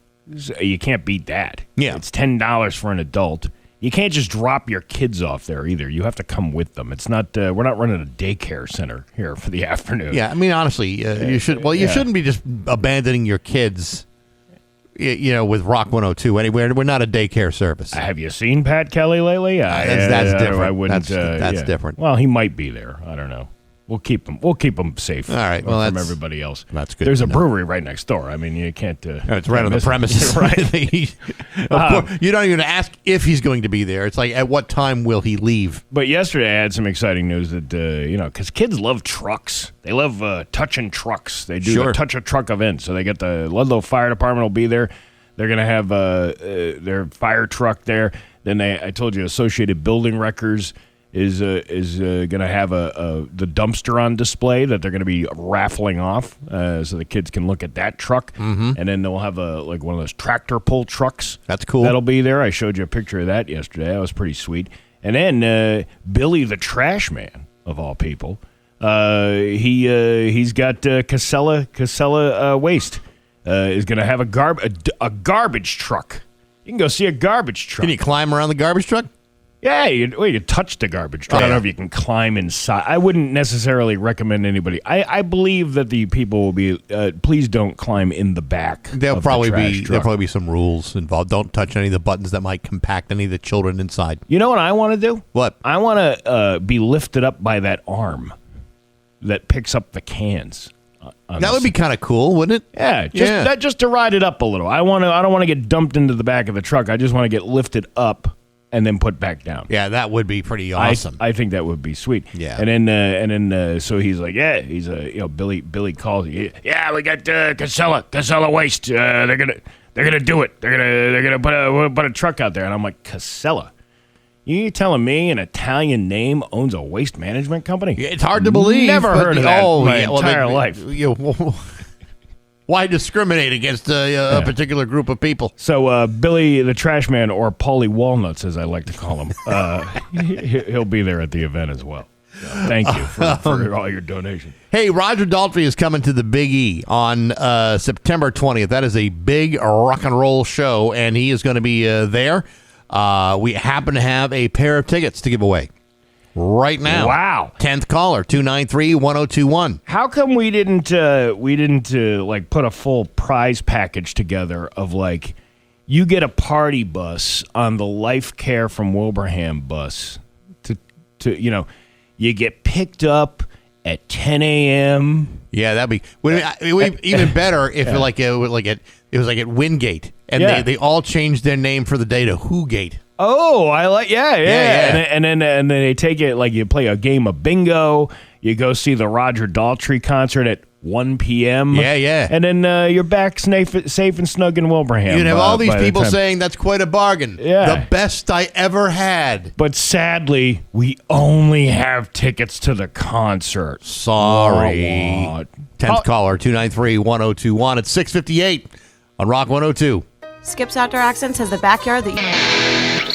You can't beat that. Yeah, it's $10 for an adult, You can't just drop your kids off there either. You have to come with them. It's not. We're not running a daycare center here for the afternoon. Yeah, I mean, honestly, you should. Well, you shouldn't be just abandoning your kids, with Rock 102 anywhere. We're not a daycare service. Have you seen Pat Kelly lately? That's different. I wouldn't. That's different. Well, he might be there. I don't know. We'll keep him safe. All right. Well, from everybody else. That's good. There's a brewery right next door. I mean, you can't. It's right on the premises, right? You don't even ask if he's going to be there. It's like, at what time will he leave? But yesterday, I had some exciting news that because kids love trucks. They love touching trucks. They do a touch a truck event. So they get the Ludlow Fire Department will be there. They're going to have their fire truck there. Then I told you, Associated Building Wreckers is going to have the dumpster on display that they're going to be raffling off, so the kids can look at that truck. Mm-hmm. And then they'll have one of those tractor pull trucks. That's cool. That'll be there. I showed you a picture of that yesterday. That was pretty sweet. And then Billy the Trash Man, of all people, he's got Casella Waste is going to have a garbage truck. You can go see a garbage truck. Can you climb around the garbage truck? Yeah, you touch the garbage truck. I don't know if you can climb inside. I wouldn't necessarily recommend anybody. I believe that the people will be. Please don't climb in the back. There'll probably be some rules involved. Don't touch any of the buttons that might compact any of the children inside. You know what I want to do? What? I want to be lifted up by that arm that picks up the cans. That would be kind of cool, wouldn't it? Yeah, just to ride it up a little. I don't want to get dumped into the back of the truck. I just want to get lifted up and then put back down. Yeah, that would be pretty awesome. I think that would be sweet. Yeah. And then so he's like, he's Billy calls. Yeah, we got Casella Waste. They're gonna do it. They're gonna put a truck out there. And I'm like, Casella? You telling me an Italian name owns a waste management company? It's hard to believe. Never heard of that my entire life. Why discriminate against a particular group of people? So Billy the Trash Man, or Paulie Walnuts, as I like to call him, he'll be there at the event as well. So thank you for all your donation. Hey, Roger Daltrey is coming to the Big E on September 20th. That is a big rock and roll show, and he is going to be there. We happen to have a pair of tickets to give away right now. Wow. 10th caller, 293-1021. How come we didn't like put a full prize package together of like you get a party bus on the Life Care from Wilbraham bus to you get picked up at 10 a.m. Yeah, that'd be even better if it was like at Wingate and they all changed their name for the day to Whogate. Oh, I like And then they take it like you play a game of bingo. You go see the Roger Daltrey concert at 1 p.m. Yeah. And then you're back safe and snug in Wilbraham. You'd have all these people saying that's quite a bargain. Yeah. The best I ever had. But sadly, we only have tickets to the concert. Sorry. 10th caller, 293-1021 at 6:58 on Rock 102. Skip's Outdoor Accents has the backyard that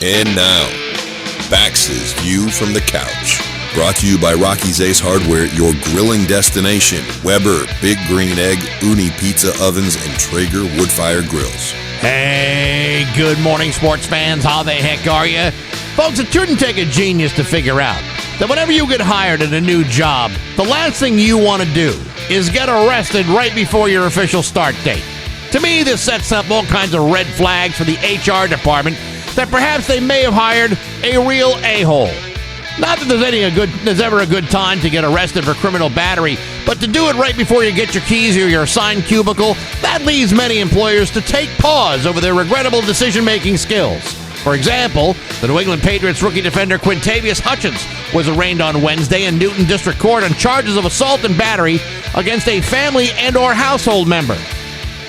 And now, Bax's View from the Couch. Brought to you by Rocky's Ace Hardware, your grilling destination. Weber, Big Green Egg, Uni Pizza Ovens, and Traeger Woodfire Grills. Hey, good morning, sports fans. How the heck are you? Folks, it shouldn't take a genius to figure out that whenever you get hired at a new job, the last thing you want to do is get arrested right before your official start date. To me, this sets up all kinds of red flags for the HR department that perhaps they may have hired a real a-hole. Not that there's ever a good time to get arrested for criminal battery, but to do it right before you get your keys or your assigned cubicle, that leads many employers to take pause over their regrettable decision-making skills. For example, the New England Patriots rookie defender Quintavious Hutchins was arraigned on Wednesday in Newton District Court on charges of assault and battery against a family and/or household member.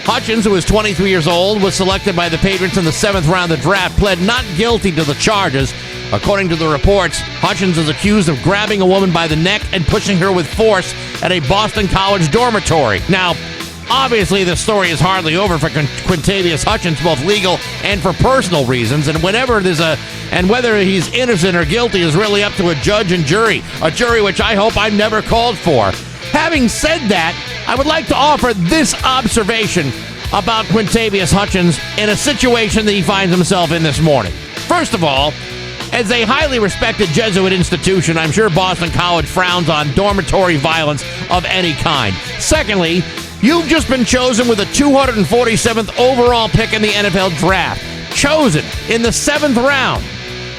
Hutchins, who is 23 years old, was selected by the Patriots in the 7th round of the draft, pled not guilty to the charges. According to the reports, Hutchins is accused of grabbing a woman by the neck and pushing her with force at a Boston College dormitory. Now, obviously, the story is hardly over for Quintavious Hutchins, both legal and for personal reasons, and whether he's innocent or guilty is really up to a judge and jury, a jury which I hope I'm never called for. Having said that, I would like to offer this observation about Quintavious Hutchins in a situation that he finds himself in this morning. First of all, as a highly respected Jesuit institution, I'm sure Boston College frowns on dormitory violence of any kind. Secondly, you've just been chosen with the 247th overall pick in the NFL draft. Chosen in the 7th round.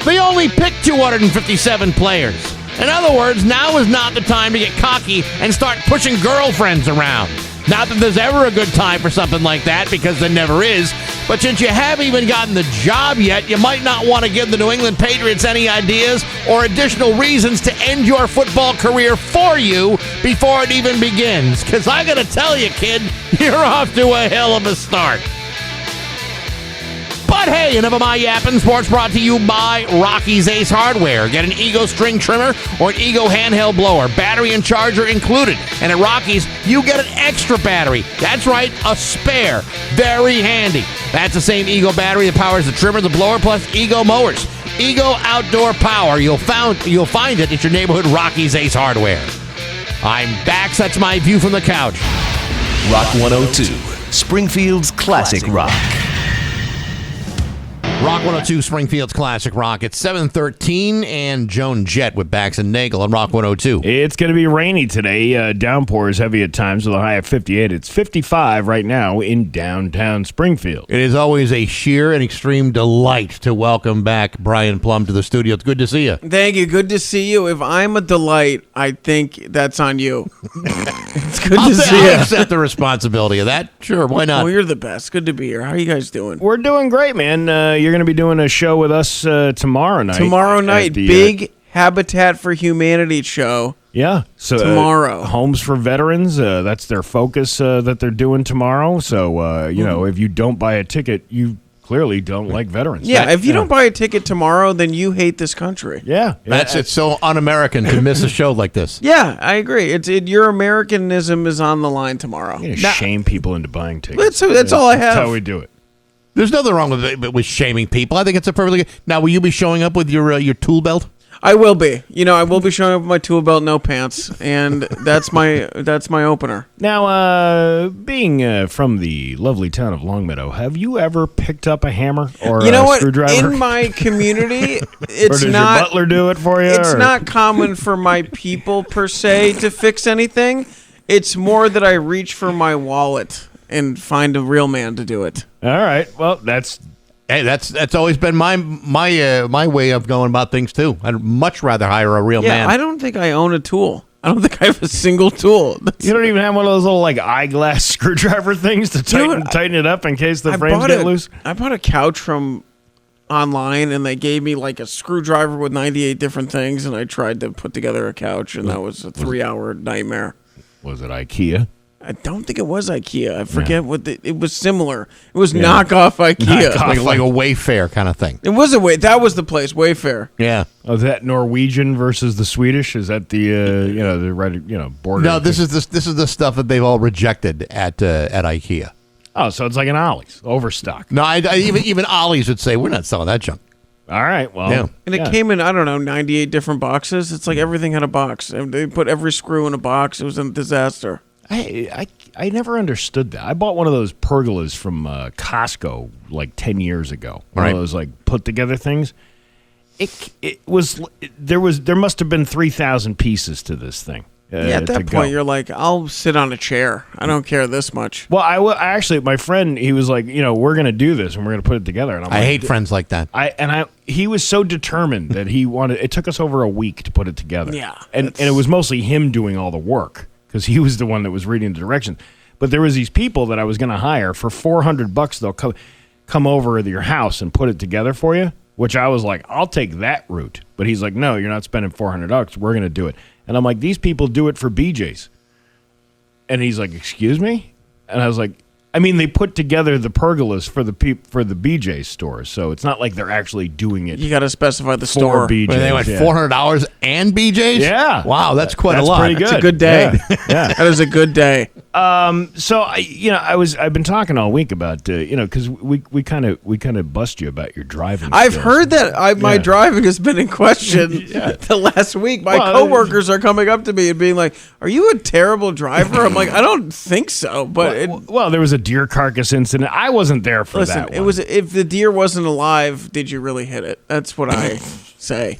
They only picked 257 players. In other words, now is not the time to get cocky and start pushing girlfriends around. Not that there's ever a good time for something like that, because there never is. But since you haven't even gotten the job yet, you might not want to give the New England Patriots any ideas or additional reasons to end your football career for you before it even begins. Because I got to tell you, kid, you're off to a hell of a start. But hey, enough of my yapping. Sports brought to you by Rocky's Ace Hardware. Get an Ego string trimmer or an Ego handheld blower. Battery and charger included. And at Rocky's, you get an extra battery. That's right, a spare. Very handy. That's the same Ego battery that powers the trimmer, the blower, plus Ego mowers. Ego outdoor power. You'll find it at your neighborhood Rocky's Ace Hardware. I'm Bax. That's my view from the couch. Rock 102, Springfield's classic rock. Rock 102, Springfield's Classic Rock. It's 7:13, and Joan Jett with Bax and Nagle on Rock 102. It's going to be rainy today. Downpours heavy at times with a high of 58. It's 55 right now in downtown Springfield. It is always a sheer and extreme delight to welcome back Brian Plum to the studio. It's good to see you. Thank you. Good to see you. If I'm a delight, I think that's on you. It's good to see you. I'll accept the responsibility of that. Sure, why not? Well, you're the best. Good to be here. How are you guys doing? We're doing great, man. You're going to be doing a show with us tomorrow night. Tomorrow night, big Habitat for Humanity show. Yeah. So tomorrow. Homes for Veterans, that's their focus that they're doing tomorrow. So, if you don't buy a ticket, you clearly don't like veterans. Yeah, if you don't buy a ticket tomorrow, then you hate this country. Yeah. It's so un-American to miss a show like this. Yeah, I agree. Your Americanism is on the line tomorrow. You're gonna shame people into buying tickets. That's all I have. That's how we do it. There's nothing wrong with shaming people. I think it's a perfectly good. Now, will you be showing up with your tool belt? I will be. I will be showing up with my tool belt, no pants, and that's my opener. Now, being from the lovely town of Longmeadow, have you ever picked up a hammer or a screwdriver? In my community, it's or does not. Your butler do it for you? It's not common for my people per se to fix anything. It's more that I reach for my wallet and find a real man to do it. All right. Well, that's always been my way of going about things too. I'd much rather hire a real man. I don't think I own a tool. I don't think I have a single tool. You don't even have one of those little eyeglass screwdriver things to tighten it up in case the frames get loose? I bought a couch from online, and they gave me a screwdriver with 98 different things, and I tried to put together a couch, and that was a 3-hour nightmare. Was it IKEA? I don't think it was IKEA. I forget what it was similar. It was knockoff IKEA. Like a Wayfair kind of thing. It was that was the place, Wayfair. Yeah. Oh, is that Norwegian versus the Swedish? Is that the border? No, this is the stuff that they've all rejected at IKEA. Oh, so it's like an Ollie's, overstock. No, even Ollie's would say we're not selling that junk. All right, well, yeah. And it came in 98 different boxes. It's like everything had a box. And they put every screw in a box. It was a disaster. I never understood that. I bought one of those pergolas from Costco 10 years ago. One of those put together things. There must have been 3,000 pieces to this thing. At that point, you're like, I'll sit on a chair. I don't care this much. Well, I actually, my friend, he was like, we're going to do this and we're going to put it together. And I hate friends like that. He was so determined that he wanted. It took us over a week to put it together. Yeah, and it was mostly him doing all the work, because he was the one that was reading the directions. But there was these people that I was going to hire for $400. They'll come over to your house and put it together for you, which I was like, I'll take that route. But he's like, no, you're not spending $400. We're going to do it. And I'm like, these people do it for BJ's. And he's like, excuse me? And I was like, they put together the pergolas for the BJ's stores, so it's not like they're actually doing it. You got to specify the store. BJ's, they went $400 and BJ's? Yeah. Wow, that's quite a lot. Pretty good. That's a good day. Yeah. That is a good day. So I've been talking all week about because we kind of bust you about your driving. I've skills. heard that my driving has been in question the last week. My coworkers are coming up to me and being like, "Are you a terrible driver?" I'm like, "I don't think so." But there was a deer carcass incident. I wasn't there for that. It was if the deer wasn't alive, did you really hit it? That's what I say.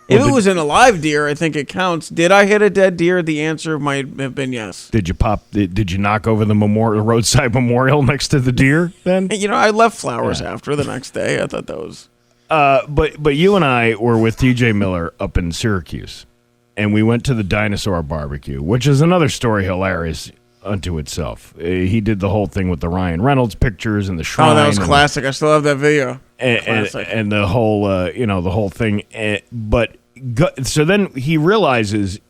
If it was an alive deer, I think it counts. Did I hit a dead deer? The answer might have been yes. Did you knock over the roadside memorial next to the deer then? I left flowers after the next day. I thought that was... But you and I were with TJ Miller up in Syracuse, and we went to the Dinosaur Barbecue, which is another story hilarious unto itself. He did the whole thing with the Ryan Reynolds pictures and the shrine. Oh, that was classic. I still have that video. And the whole, the whole thing. So then he realizes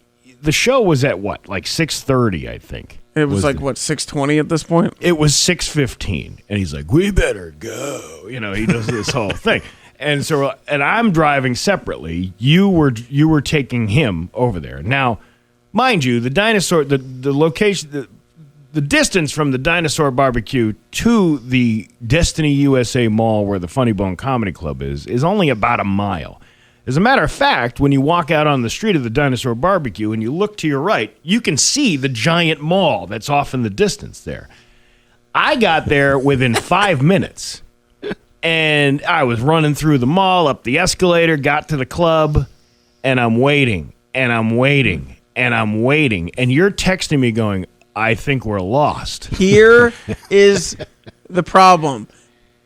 the show was at what, like 6:30, I think. It was like 6:20 at this point. It was 6:15, and he's like, "We better go." He does this whole thing, and I'm driving separately. You were taking him over there. Now, mind you, the dinosaur, the location. The distance from the Dinosaur Barbecue to the Destiny USA Mall where the Funny Bone Comedy Club is only about a mile. As a matter of fact, when you walk out on the street of the Dinosaur Barbecue and you look to your right, you can see the giant mall that's off in the distance there. I got there within 5 minutes, and I was running through the mall, up the escalator, got to the club, and I'm waiting, and I'm waiting, and I'm waiting, and you're texting me going, "I think we're lost." Here is the problem.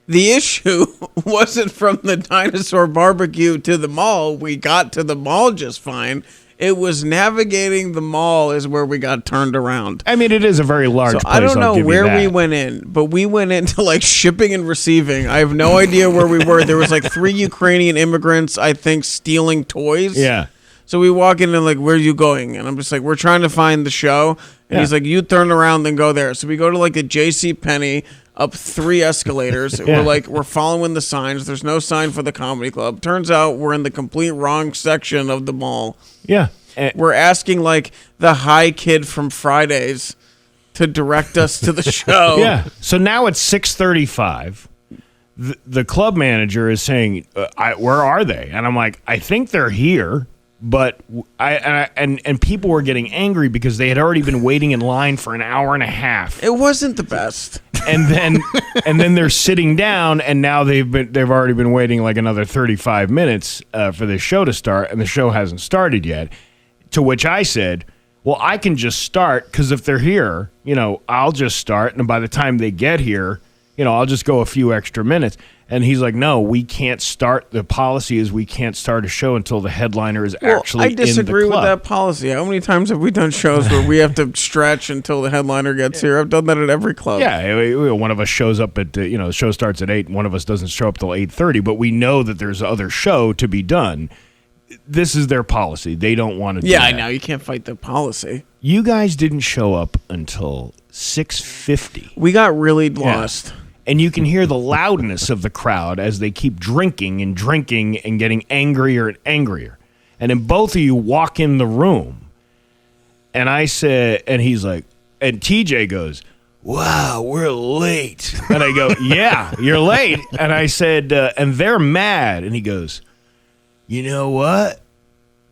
The issue wasn't from the Dinosaur Barbecue to the mall. We got to the mall just fine. It was navigating the mall is where we got turned around. I mean, it is a very large place. I don't know where we went in, but we went into like shipping and receiving. I have no idea where we were. There was like 3 Ukrainian immigrants, I think, stealing toys. Yeah. So we walk in and like, "Where are you going?" And I'm just like, "We're trying to find the show." And he's like, "You turn around and go there." So we go to like the J.C. Penney, up 3 escalators. We're following the signs. There's no sign for the comedy club. Turns out we're in the complete wrong section of the mall. Yeah. We're asking like the high kid from Fridays to direct us to the show. Yeah. So now it's 6:35. The club manager is saying, "Where are they?" And I'm like, "I think they're here." But and people were getting angry because they had already been waiting in line for an hour and a half. It wasn't the best. And then they're sitting down, and now they've already been waiting like another 35 minutes for the show to start, and the show hasn't started yet. To which I said, "Well, I can just start because if they're here, I'll just start, and by the time they get here, I'll just go a few extra minutes." And he's like, "No, we can't start. The policy is we can't start a show until the headliner is actually in the club." I disagree with that policy. How many times have we done shows where we have to stretch until the headliner gets here? I've done that at every club. Yeah, one of us shows up at, the show starts at 8, and one of us doesn't show up till 8:30, but we know that there's other show to be done. This is their policy. They don't want to do that. Yeah, I know. You can't fight the policy. You guys didn't show up until 6:50. We got really lost. And you can hear the loudness of the crowd as they keep drinking and getting angrier and angrier. And then both of you walk in the room. And I said, and he's like, and TJ goes, "Wow, we're late." And I go, "Yeah, you're late." And I said, and they're mad. And he goes, "You know what?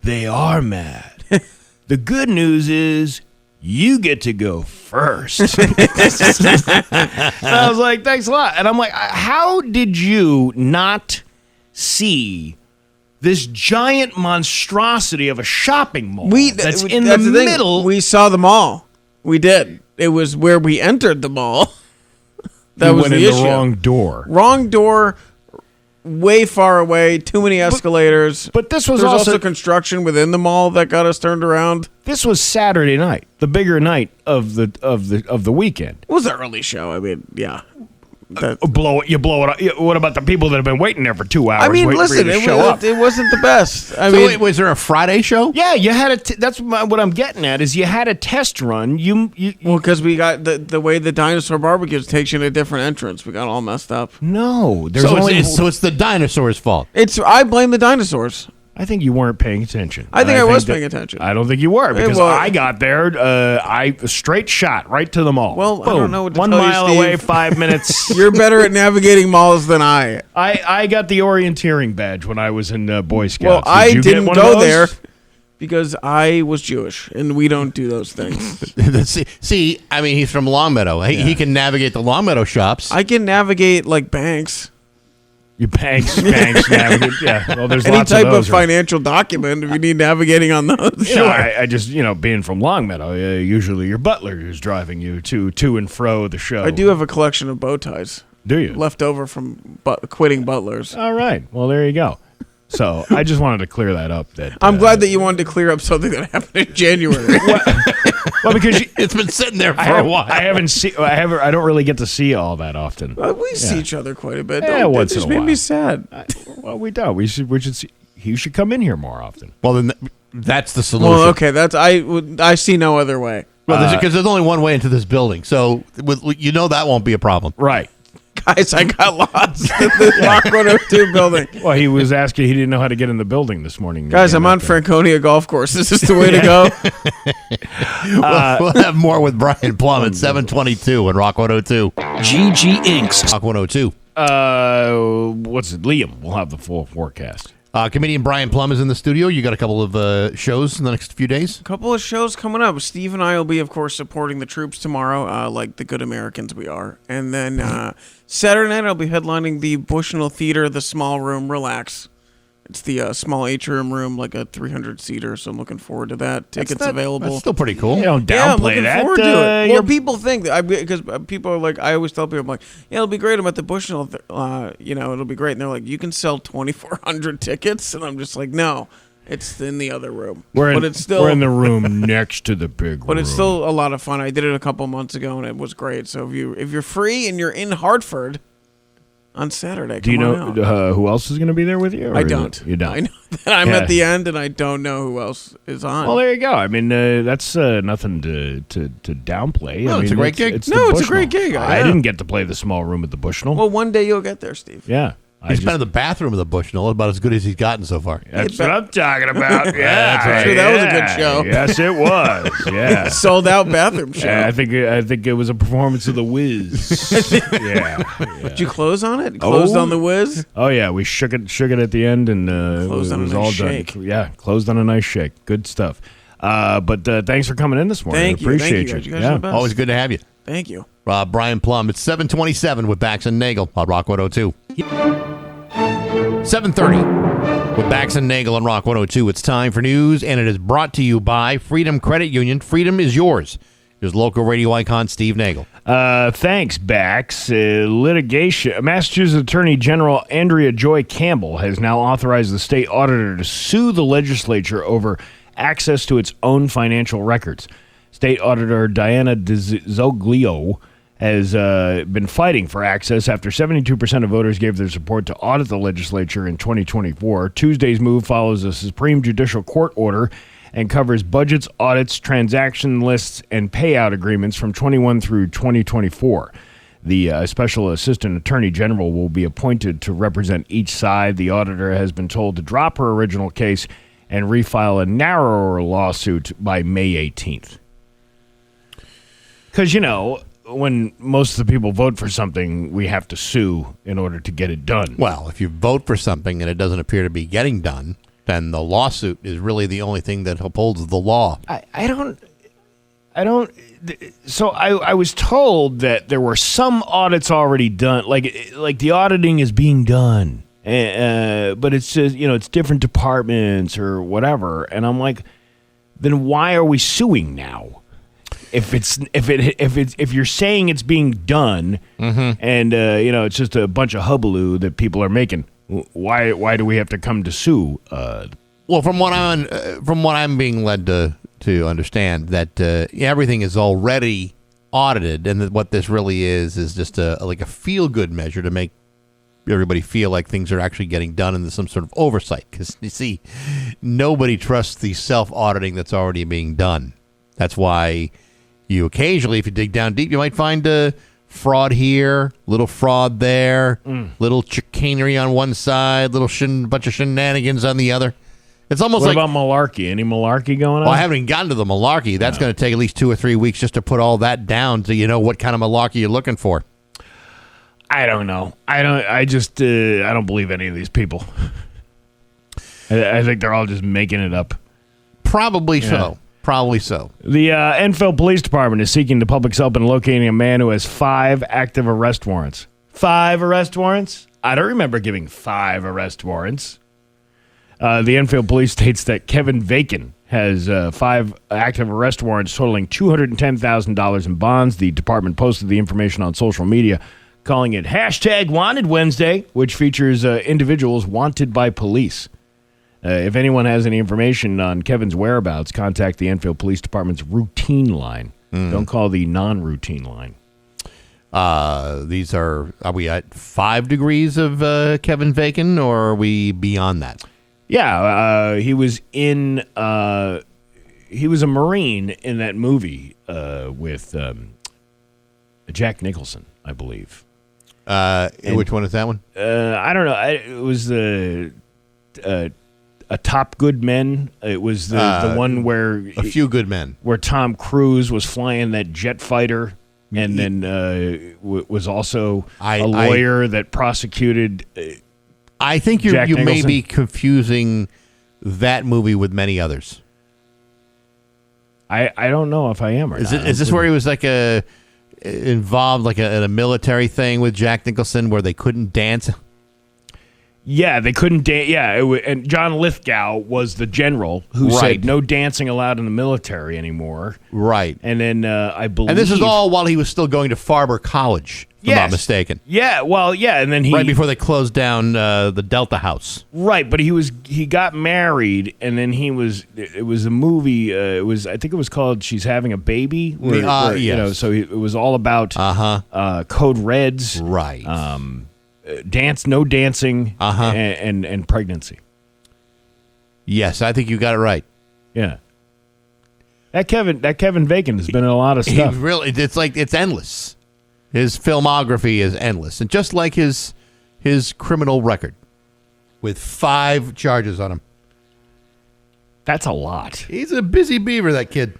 They are mad. The good news is you get to go first." And I was like, "Thanks a lot." And I'm like, "How did you not see this giant monstrosity of a shopping mall that's in the middle?" We saw the mall. We did. It was where we entered the mall. That was went the in issue. the wrong door. Wrong door. Way far away, too many escalators. But this was There's also construction within the mall that got us turned around. This was Saturday night, the bigger night of the weekend. It was an early show. I mean, yeah. Blow it up. What about the people that have been waiting there for 2 hours? I mean, listen, it wasn't the best. Wait, was there a Friday show? Yeah, you had that's what I'm getting at is you had a test run. Well, because we got the way the Dinosaur Barbecue takes you in a different entrance. We got all messed up. No, So it's the dinosaurs' fault. I blame the dinosaurs. I think you weren't paying attention. I think I was paying attention. I don't think you were because I got there. I straight shot right to the mall. Well, boom. I don't know what to 1 tell you, mile Steve. away, 5 minutes. You're better at navigating malls than I. I got the orienteering badge when I was in Boy Scouts. Well, I you didn't get one go of those? there because I was Jewish, and we don't do those things. See, I mean, he's from Longmeadow. He can navigate the Longmeadow shops. I can navigate like banks. You banks, navigate. Yeah, well, there's Any lots type of those. financial document if you need navigating on those. You know, I just, being from Longmeadow, usually your butler is driving you to and fro the show. I do have a collection of bow ties. Do you? Left over from quitting butlers. All right. Well, there you go. So I just wanted to clear that up. I'm glad that you wanted to clear up something that happened in January. Well, because it's been sitting there for a while. I don't really get to see you all that often. We see each other quite a bit. Yeah, once in a while. Made me sad. Well, we don't. We should see. You should come in here more often. Well, then that's the solution. Well, okay. I see no other way. Well, because there's only one way into this building, so that won't be a problem, right? Guys, I got lost in the Rock 102 building. Well, he was asking. He didn't know how to get in the building this morning. Guys, I'm on Franconia Golf Course. Is this the way to go? We'll have more with Brian Plum at 7:22 on Rock 102. GG Inc. Rock 102. What's it? Liam. We'll have the full forecast. Comedian Brian Plum is in the studio. You got a couple of shows in the next few days? A couple of shows coming up. Steve and I will be, of course, supporting the troops tomorrow, like the good Americans we are. And then Saturday night, I'll be headlining the Bushnell Theater, the Small Room Relax. It's the small atrium room, like a 300-seater, so I'm looking forward to that. Tickets available. That's still pretty cool. You don't downplay I'm looking that. forward to it. Well, people think that because people are like, I always tell people, I'm like, yeah, it'll be great. I'm at the Bushnell, it'll be great. And they're like, you can sell 2,400 tickets, and I'm just like, no, it's in the other room. We're in the room next to the big room. But it's still a lot of fun. I did it a couple months ago, and it was great. So if you're free and you're in Hartford on Saturday, do you know who else is going to be there with you? I don't. You don't. I know that I'm at the end, and I don't know who else is on. Well, there you go. I mean, that's nothing to downplay. No, it's a great gig. It's a great gig. I didn't get to play the small room at the Bushnell. Well, one day you'll get there, Steve. Yeah. He's been in the bathroom of the Bushnell, about as good as he's gotten so far. That's what I'm talking about. Yeah, that's right. Sure, that was a good show. Yes, it was. Yeah, sold out bathroom show. Yeah, I think it was a performance of the Wiz. yeah. Did you close on it? Closed on the Wiz? Oh yeah, we shook it at the end, and closed on a nice shake. Done. Yeah, closed on a nice shake. Good stuff. But thanks for coming in this morning. Thank you. Appreciate you. Guys are the best. Always good to have you. Thank you, Brian Plum. It's 7:27 with Bax and Nagle on Rock 102. 7:30 with Bax and Nagle on Rock 102. It's time for news, and it is brought to you by Freedom Credit Union. Freedom is yours. Here's local radio icon Steve Nagle. Thanks, Bax. Litigation. Massachusetts Attorney General Andrea Joy Campbell has now authorized the state auditor to sue the legislature over access to its own financial records. State Auditor Diana Zoglio has been fighting for access after 72% of voters gave their support to audit the legislature in 2024. Tuesday's move follows a Supreme Judicial Court order and covers budgets, audits, transaction lists, and payout agreements from 21 through 2024. The Special Assistant Attorney General will be appointed to represent each side. The auditor has been told to drop her original case and refile a narrower lawsuit by May 18th. Because, when most of the people vote for something, we have to sue in order to get it done. Well, if you vote for something and it doesn't appear to be getting done, then the lawsuit is really the only thing that upholds the law. I don't. So I was told that there were some audits already done, like the auditing is being done, but it's just, it's different departments or whatever, and I'm like, then why are we suing now? If you're saying it's being done, and it's just a bunch of hubbub that people are making, why do we have to come to sue? Well, from what I'm being led to understand, that everything is already audited, and that what this really is just a feel good measure to make everybody feel like things are actually getting done and there's some sort of oversight. Because you see, nobody trusts the self auditing that's already being done. That's why you occasionally, if you dig down deep, you might find a fraud here, little fraud there, little chicanery on one side, bunch of shenanigans on the other. It's almost What like about malarkey? Any malarkey going on? Well, I haven't even gotten to the malarkey. That's going to take at least 2 or 3 weeks just to put all that down so you know what kind of malarkey you're looking for. I don't know. I don't believe any of these people. I think they're all just making it up. Probably so. Probably so. The Enfield Police Department is seeking the public's help in locating a man who has 5 active arrest warrants. 5 arrest warrants? I don't remember giving 5 arrest warrants. The Enfield Police states that Kevin Bacon has 5 active arrest warrants totaling $210,000 in bonds. The department posted the information on social media, calling it #Wanted Wednesday, which features individuals wanted by police. If anyone has any information on Kevin's whereabouts, contact the Enfield Police Department's routine line. Don't call the non-routine line. These are we at 5 degrees of Kevin Bacon, or are we beyond that? Yeah, he was in. He was a Marine in that movie with Jack Nicholson, I believe. Which one is that one? I don't know. It was a Top Good Men. It was the one where A Few Good Men, where Tom Cruise was flying that jet fighter, and then was also a lawyer that prosecuted. I think you may be confusing that movie with many others. I don't know if I am or not. Is this where he was like involved like in a military thing with Jack Nicholson where they couldn't dance? Yeah, they couldn't dance. Yeah, and John Lithgow was the general who said no dancing allowed in the military anymore. Right. And then I believe... And this is all while he was still going to Farber College, if I'm not mistaken. Yeah, well, yeah, and then he... Right before they closed down the Delta House. Right, but he got married, and then it was a movie, I think it was called She's Having a Baby. Yes. You know, so it was all about Code Reds. Right. No dancing, and pregnancy. Yes, I think you got it right. Yeah. That Kevin Bacon has been in a lot of stuff. It's endless. His filmography is endless, and just like his criminal record, with 5 charges on him. That's a lot. He's a busy beaver, that kid.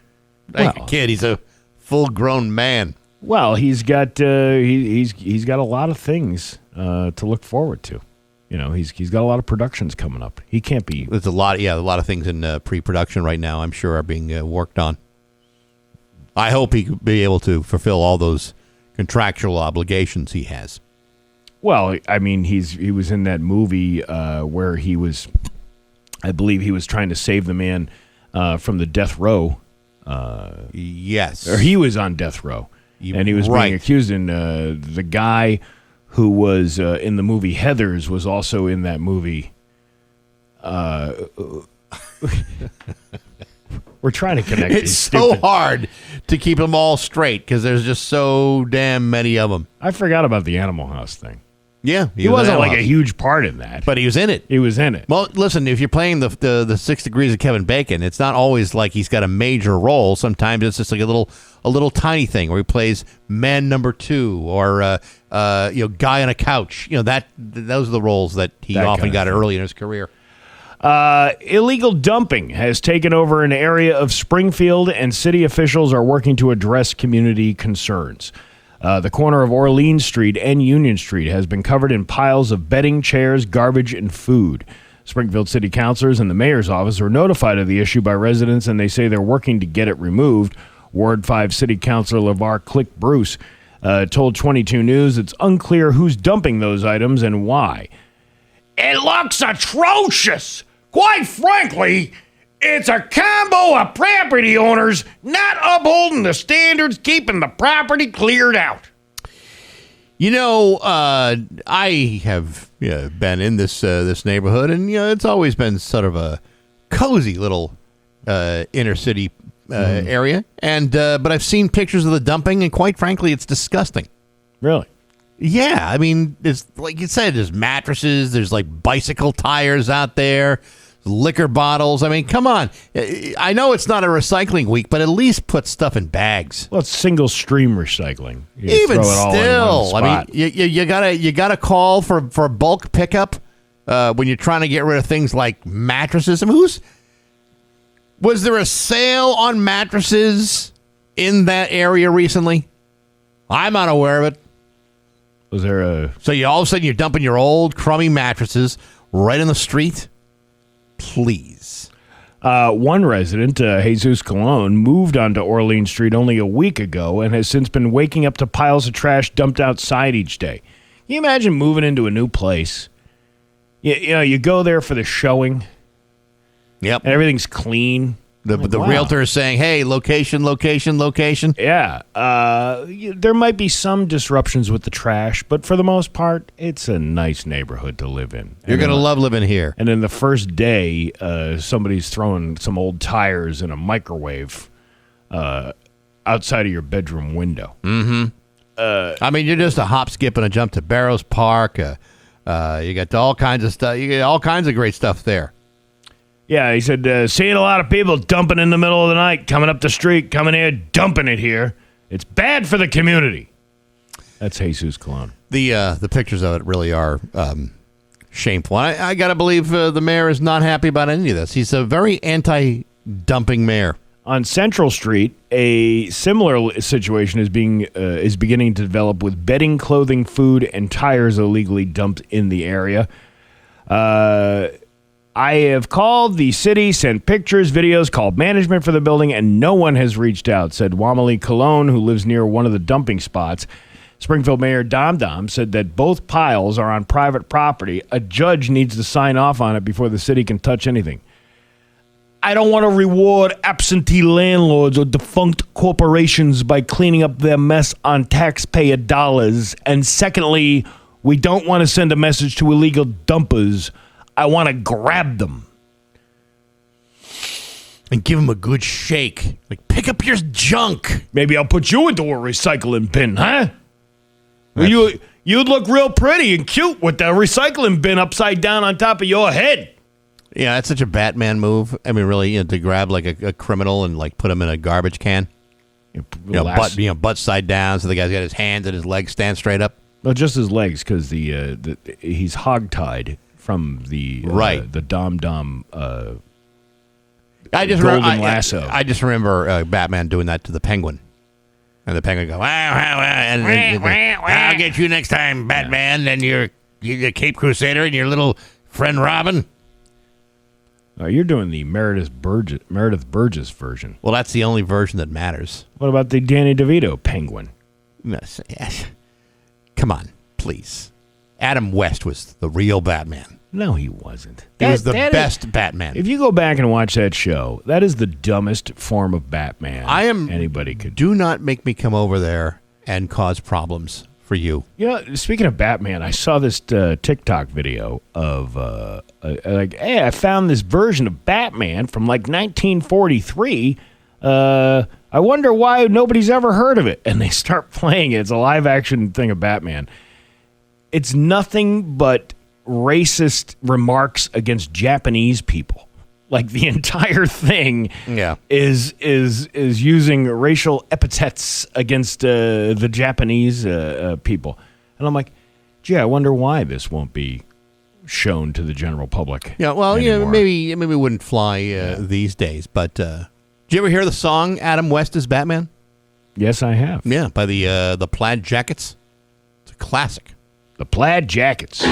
He's a full-grown man. Well, he's got he's got a lot of things to look forward to. You know, he's got a lot of productions coming up. He can't be. There's a lot of things in pre-production right now. I'm sure are being worked on. I hope he could be able to fulfill all those contractual obligations he has. Well, I mean, he was in that movie where he was, I believe he was trying to save the man from the death row. Yes, or he was on death row. And he was being accused, and the guy who was in the movie Heathers was also in that movie. We're trying to connect. It's so hard to keep them all straight because there's just so damn many of them. I forgot about the Animal House thing. Yeah, he wasn't like a huge part in that, but he was in it. He was in it. Well, listen, if you're playing the 6 Degrees of Kevin Bacon, it's not always like he's got a major role. Sometimes it's just like a little tiny thing where he plays man number 2 or guy on a couch. You know those are the roles that he often got early in his career. Illegal dumping has taken over an area of Springfield, and city officials are working to address community concerns. The corner of Orleans Street and Union Street has been covered in piles of bedding, chairs, garbage, and food. Springfield city councilors and the mayor's office were notified of the issue by residents, and they say they're working to get it removed. Ward 5 City Councilor LeVar Click Bruce told 22 News it's unclear who's dumping those items and why. It looks atrocious! Quite frankly, it's a combo of property owners not upholding the standards, keeping the property cleared out. You know, I have been in this neighborhood, and it's always been sort of a cozy little inner city area. And but I've seen pictures of the dumping, and quite frankly, it's disgusting. Really? Yeah, I mean, it's like you said, there's mattresses, there's like bicycle tires out there, liquor bottles. I mean, come on. I know it's not a recycling week, but at least put stuff in bags. Well, it's single stream recycling. Even still, I mean, you gotta call for bulk pickup when you're trying to get rid of things like mattresses. I mean, was there a sale on mattresses in that area recently? I'm not aware of it. Was there a... So all of a sudden you're dumping your old crummy mattresses right in the street? Please. One resident, Jesus Colon, moved onto Orleans Street only a week ago and has since been waking up to piles of trash dumped outside each day. Can you imagine moving into a new place? You go there for the showing. Yep. And everything's clean. The realtor is saying, hey, location. Yeah. There might be some disruptions with the trash, but for the most part, it's a nice neighborhood to live in. You're going to love living here. And then the first day, somebody's throwing some old tires in a microwave outside of your bedroom window. Mm-hmm. I mean, you're just a hop, skip, and a jump to Barrows Park. You got all kinds of stuff. You get all kinds of great stuff there. Yeah, he said, seeing a lot of people dumping in the middle of the night, coming up the street, coming here, dumping it here. It's bad for the community. That's Jesus Colon. The pictures of it really are shameful. I got to believe the mayor is not happy about any of this. He's a very anti-dumping mayor. On Central Street, a similar situation is beginning to develop with bedding, clothing, food, and tires illegally dumped in the area. I have called the city, sent pictures, videos, called management for the building, and no one has reached out, said Wamali Cologne, who lives near one of the dumping spots. Springfield Mayor Dom said that both piles are on private property. A judge needs to sign off on it before the city can touch anything. I don't want to reward absentee landlords or defunct corporations by cleaning up their mess on taxpayer dollars. And secondly, we don't want to send a message to illegal dumpers. I want to grab them. And give them a good shake. Like, pick up your junk. Maybe I'll put you into a recycling bin, huh? Well, you'd look real pretty and cute with the recycling bin upside down on top of your head. Yeah, that's such a Batman move. I mean, really, to grab like a criminal and like put him in a garbage can. Butt side down, so the guy's got his hands and his legs stand straight up. Well, just his legs, because he's hogtied from the Dom. I just golden lasso. I just remember Batman doing that to the Penguin, and the Penguin go, I'll get you next time, Batman. Then you're the Cape Crusader and your little friend Robin. You're doing the Meredith Burgess version. Well, that's the only version that matters. What about the Danny DeVito Penguin? Yes. Come on, please. Adam West was the real Batman. No, he wasn't. He was the best Batman. If you go back and watch that show, that is the dumbest form of Batman anybody could. Do not make me come over there and cause problems for you. You know, speaking of Batman, I saw this TikTok video of hey, I found this version of Batman from like 1943. I wonder why nobody's ever heard of it. And they start playing it. It's a live action thing of Batman. It's nothing but racist remarks against Japanese people. Like the entire thing is using racial epithets against the Japanese people. And I'm like, gee, I wonder why this won't be shown to the general public. Yeah, well, anymore. maybe it wouldn't fly these days. But did you ever hear the song Adam West is Batman? Yes, I have. Yeah, by the Plaid Jackets. It's a classic. The Plaid Jackets.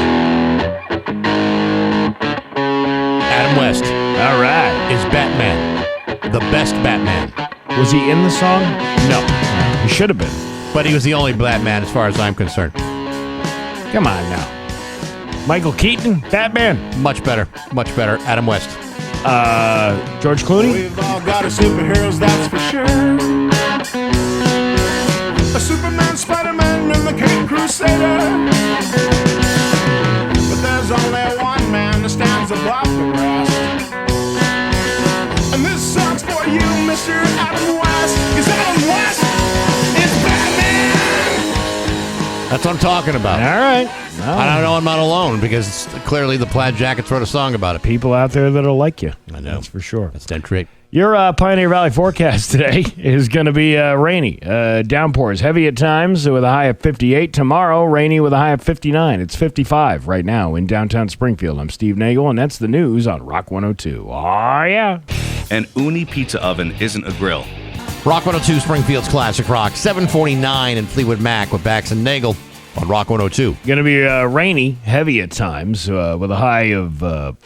Adam West. All right. Is Batman. The best Batman. Was he in the song? No. He should have been. But he was the only Batman as far as I'm concerned. Come on now. Michael Keaton, Batman. Much better. Much better. Adam West. George Clooney. We've all got our superheroes, that's for sure. A Superman, Spider-Man, and the Cape Crusader. But there's only one man that stands above the rest. And this song's for you, Mr. Adam West. 'Cause Adam West is Batman. That's what I'm talking about. All right. I don't know I'm not alone because clearly the Plaid Jackets wrote a song about it. People out there that'll like you. I know. That's for sure. That's dead trick. Your Pioneer Valley forecast today is going to be rainy. Downpours heavy at times with a high of 58. Tomorrow, rainy with a high of 59. It's 55 right now in downtown Springfield. I'm Steve Nagle, and that's the news on Rock 102. Oh, yeah. An Uni pizza oven isn't a grill. Rock 102, Springfield's Classic Rock. 749 in Fleetwood Mac with Bax and Nagle on Rock 102. Going to be rainy, heavy at times with a high of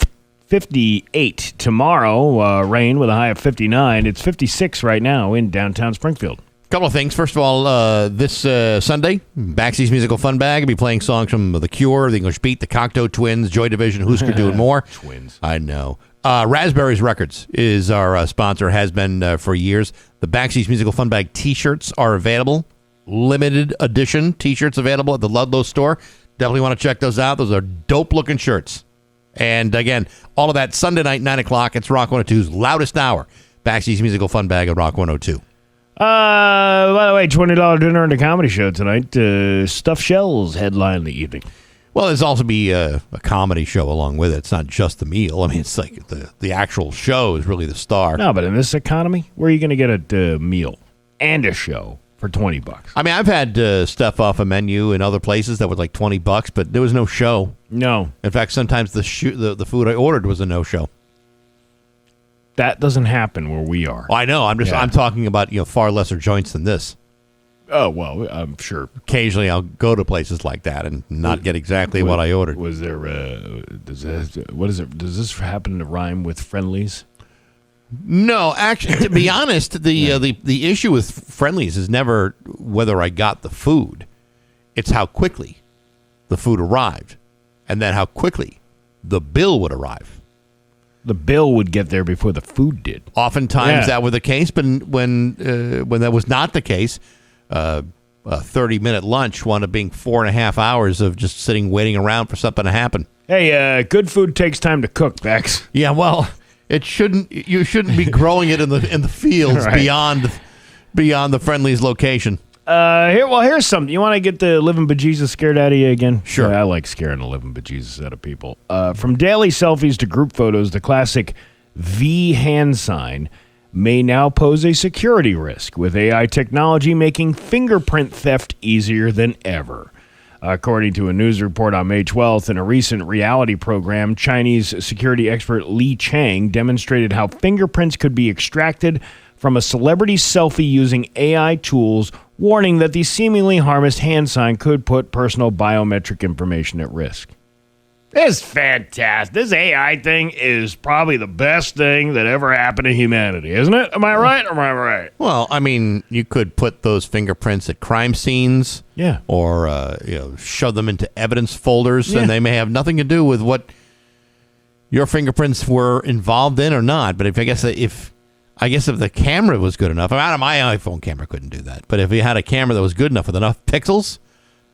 58. Tomorrow, rain with a high of 59. It's 56 right now in downtown Springfield. Couple of things. First of all, this Sunday, Baxy's Musical Fun Bag will be playing songs from The Cure, The English Beat, The Cocteau Twins, Joy Division, Husker Du, and more. Twins. I know. Raspberries Records is our sponsor, has been for years. The Baxy's Musical Fun Bag T-shirts are available. Limited edition T-shirts available at the Ludlow store. Definitely want to check those out. Those are dope-looking shirts. And again, all of that Sunday night, 9 o'clock. It's Rock 102's loudest hour. Baxy's Musical Fun Bag at Rock 102. By the way, $20 dinner and a comedy show tonight. Stuffed Shells headline the evening. Well, there's also be a comedy show along with it. It's not just the meal. I mean, it's like the actual show is really the star. No, but in this economy, where are you going to get a meal and a show for $20? I mean, I've had stuff off a menu in other places that was like $20, but there was no show. No. In fact, sometimes the food I ordered was a no-show. That doesn't happen where we are. Oh, I know. I'm talking about far lesser joints than this. Oh, well, I'm sure. Occasionally, I'll go to places like that and not get exactly what I ordered. Was there? Does this happen to rhyme with Friendlies? No, actually, to be honest, the issue with Friendlies is never whether I got the food; it's how quickly the food arrived, and then how quickly the bill would arrive. The bill would get there before the food did. Oftentimes that was the case, but when that was not the case. A 30-minute lunch wound up being 4.5 hours of just sitting waiting around for something to happen. Hey, good food takes time to cook, Bax. Yeah, well, it shouldn't. You shouldn't be growing it in the fields right. beyond the Friendlies location. Here's something. You want to get the living bejesus scared out of you again? Sure. I like scaring the living bejesus out of people. From daily selfies to group photos, the classic V hand sign may now pose a security risk, with AI technology making fingerprint theft easier than ever. According to a news report on May 12th, in a recent reality program, Chinese security expert Li Chang demonstrated how fingerprints could be extracted from a celebrity selfie using AI tools, warning that the seemingly harmless hand sign could put personal biometric information at risk. This is fantastic. This AI thing is probably the best thing that ever happened to humanity, isn't it? Am I right or am I right? Well, I mean, you could put those fingerprints at crime scenes, or shove them into evidence folders, and they may have nothing to do with what your fingerprints were involved in or not. But if the camera was good enough, my iPhone camera couldn't do that. But if you had a camera that was good enough with enough pixels,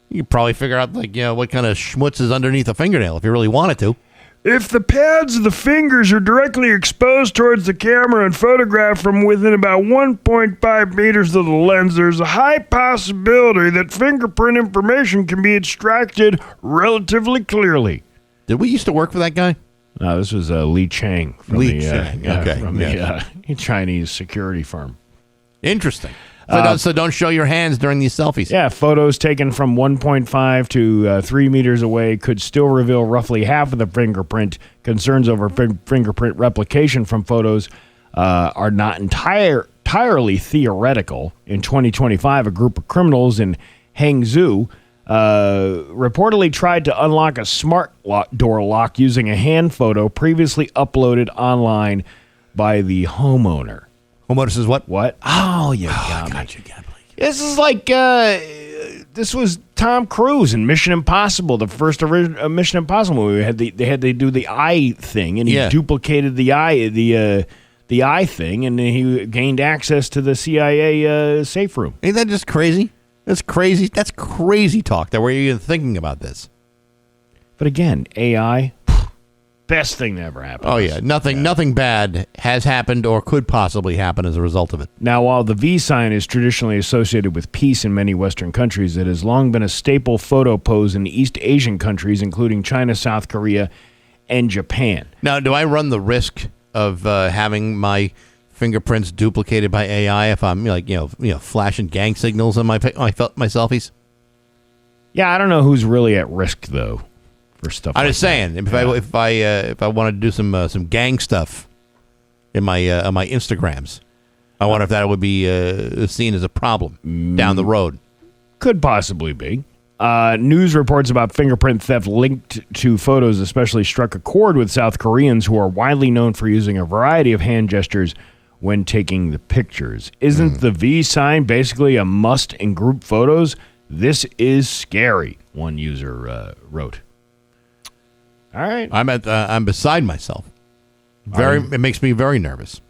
you could probably figure out what kind of schmutz is underneath a fingernail if you really wanted to. If the pads of the fingers are directly exposed towards the camera and photographed from within about 1.5 meters of the lens, there's a high possibility that fingerprint information can be extracted relatively clearly. Did we used to work for that guy? No, this was Li Chang from the Chinese security firm. Interesting. So don't show your hands during these selfies. Yeah, photos taken from 1.5 to 3 meters away could still reveal roughly half of the fingerprint. Concerns over fingerprint replication from photos are not entirely theoretical. In 2025, a group of criminals in Hangzhou reportedly tried to unlock a smart door lock using a hand photo previously uploaded online by the homeowner. Homeowner says what? What? Oh, you got me. This is like, this was Tom Cruise in Mission Impossible, the first original Mission Impossible movie. They had to do the eye thing, and he duplicated the eye thing, and then he gained access to the CIA safe room. Ain't that just crazy? That's crazy. That's crazy talk. That we're even thinking about this. But again, AI, best thing that ever happened. Oh, yeah. Nothing bad has happened or could possibly happen as a result of it. Now, while the V sign is traditionally associated with peace in many Western countries, it has long been a staple photo pose in East Asian countries, including China, South Korea, and Japan. Now, do I run the risk of having my fingerprints duplicated by AI if I'm flashing gang signals on my selfies? Yeah, I don't know who's really at risk though for stuff. I'm just saying, if I wanted to do some gang stuff in my on my Instagrams, I wonder if that would be seen as a problem down the road. Could possibly be. News reports about fingerprint theft linked to photos especially struck a chord with South Koreans, who are widely known for using a variety of hand gestures when taking the pictures. Isn't the V sign basically a must in group photos? This is scary, one user wrote. All right. I'm beside myself. It makes me very nervous.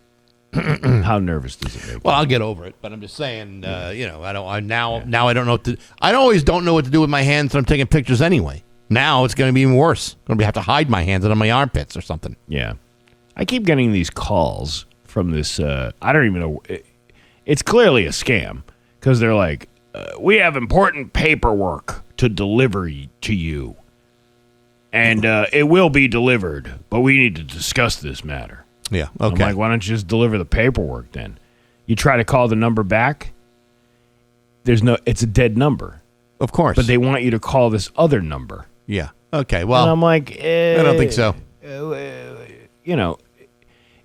How nervous does it make you? Well, I'll get over it, but I'm just saying, now I don't know what to. I always don't know what to do with my hands when I'm taking pictures anyway. Now it's going to be even worse. I'm going to have to hide my hands under my armpits or something. Yeah, I keep getting these calls from this. I don't even know. It's clearly a scam because they're like, "We have important paperwork to deliver to you, and it will be delivered, but we need to discuss this matter." Yeah, okay. I'm like, why don't you just deliver the paperwork then? You try to call the number back, it's a dead number. Of course. But they want you to call this other number. Yeah. Okay, well. And I'm like, I don't think so.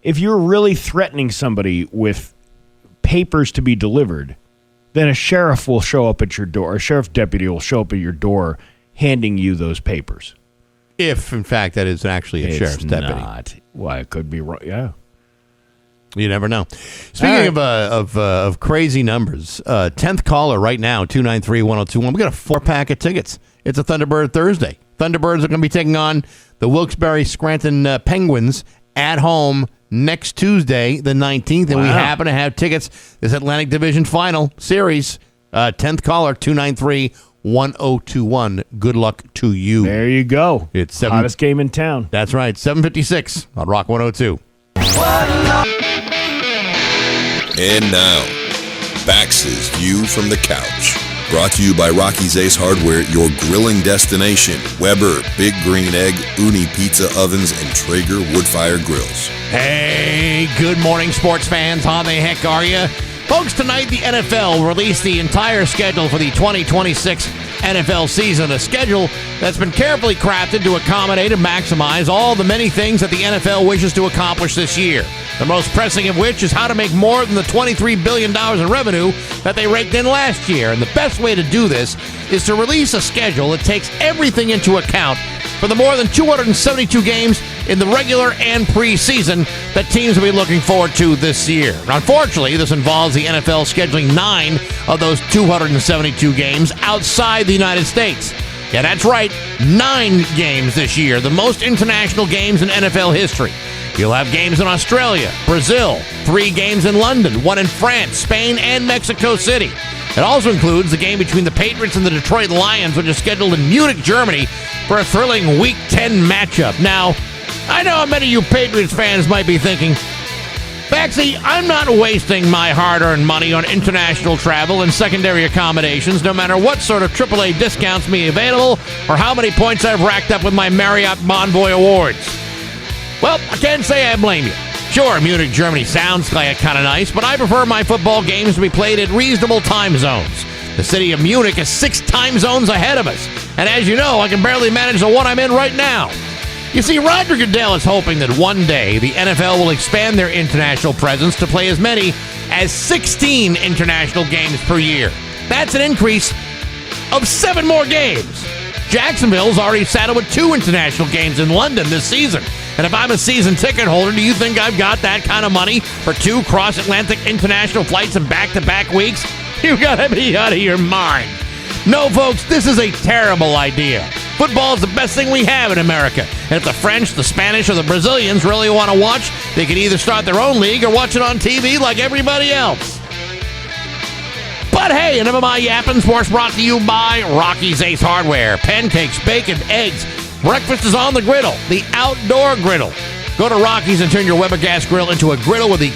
If you're really threatening somebody with papers to be delivered, then a sheriff will show up at your door. A sheriff deputy will show up at your door handing you those papers. If, in fact, that is actually a sheriff's deputy. Not. Why, it could be wrong. Yeah. You never know. Speaking of crazy numbers, 10th caller right now, 293-1021. We got a 4-pack of tickets. It's a Thunderbird Thursday. Thunderbirds are going to be taking on the Wilkes-Barre-Scranton Penguins at home next Tuesday, the 19th. And we happen to have tickets this Atlantic Division Final Series. 10th caller, 293-1021. Good luck to you. There you go. It's hottest game in town. That's right. 7:56 on Rock 102. And now, Bax's View from the Couch. Brought to you by Rocky's Ace Hardware, your grilling destination. Weber, Big Green Egg, Uni Pizza Ovens, and Traeger Woodfire Grills. Hey, good morning, sports fans. How the heck are you? Folks, tonight the NFL released the entire schedule for the 2026 NFL season, a schedule that's been carefully crafted to accommodate and maximize all the many things that the NFL wishes to accomplish this year. The most pressing of which is how to make more than the $23 billion in revenue that they raked in last year. And the best way to do this is to release a schedule that takes everything into account for the more than 272 games in the regular and preseason that teams will be looking forward to this year. Unfortunately, this involves the NFL scheduling 9 of those 272 games outside the United States. Yeah, that's right, 9 games this year, the most international games in NFL history. You'll have games in Australia, Brazil, 3 games in London, 1 in France, Spain, and Mexico City. It also includes the game between the Patriots and the Detroit Lions, which is scheduled in Munich, Germany, for a thrilling Week 10 matchup. Now, I know many of you Patriots fans might be thinking, Baxy, I'm not wasting my hard-earned money on international travel and secondary accommodations, no matter what sort of AAA discounts may be available or how many points I've racked up with my Marriott Bonvoy awards. Well, I can't say I blame you. Sure, Munich, Germany sounds like kind of nice, but I prefer my football games to be played at reasonable time zones. The city of Munich is 6 time zones ahead of us, and as you know, I can barely manage the one I'm in right now. You see, Roger Goodell is hoping that one day the NFL will expand their international presence to play as many as 16 international games per year. That's an increase of 7 more games. Jacksonville's already saddled with 2 international games in London this season. And if I'm a season ticket holder, do you think I've got that kind of money for 2 cross-Atlantic international flights in back-to-back weeks? You gotta be out of your mind. No, folks, this is a terrible idea. Football is the best thing we have in America. And if the French, the Spanish, or the Brazilians really want to watch, they can either start their own league or watch it on TV like everybody else. But hey, enough of my yapping. Sports brought to you by Rocky's Ace Hardware. Pancakes, bacon, eggs, Breakfast is on the griddle, the outdoor griddle. Go to Rocky's and turn your Weber gas grill into a griddle with the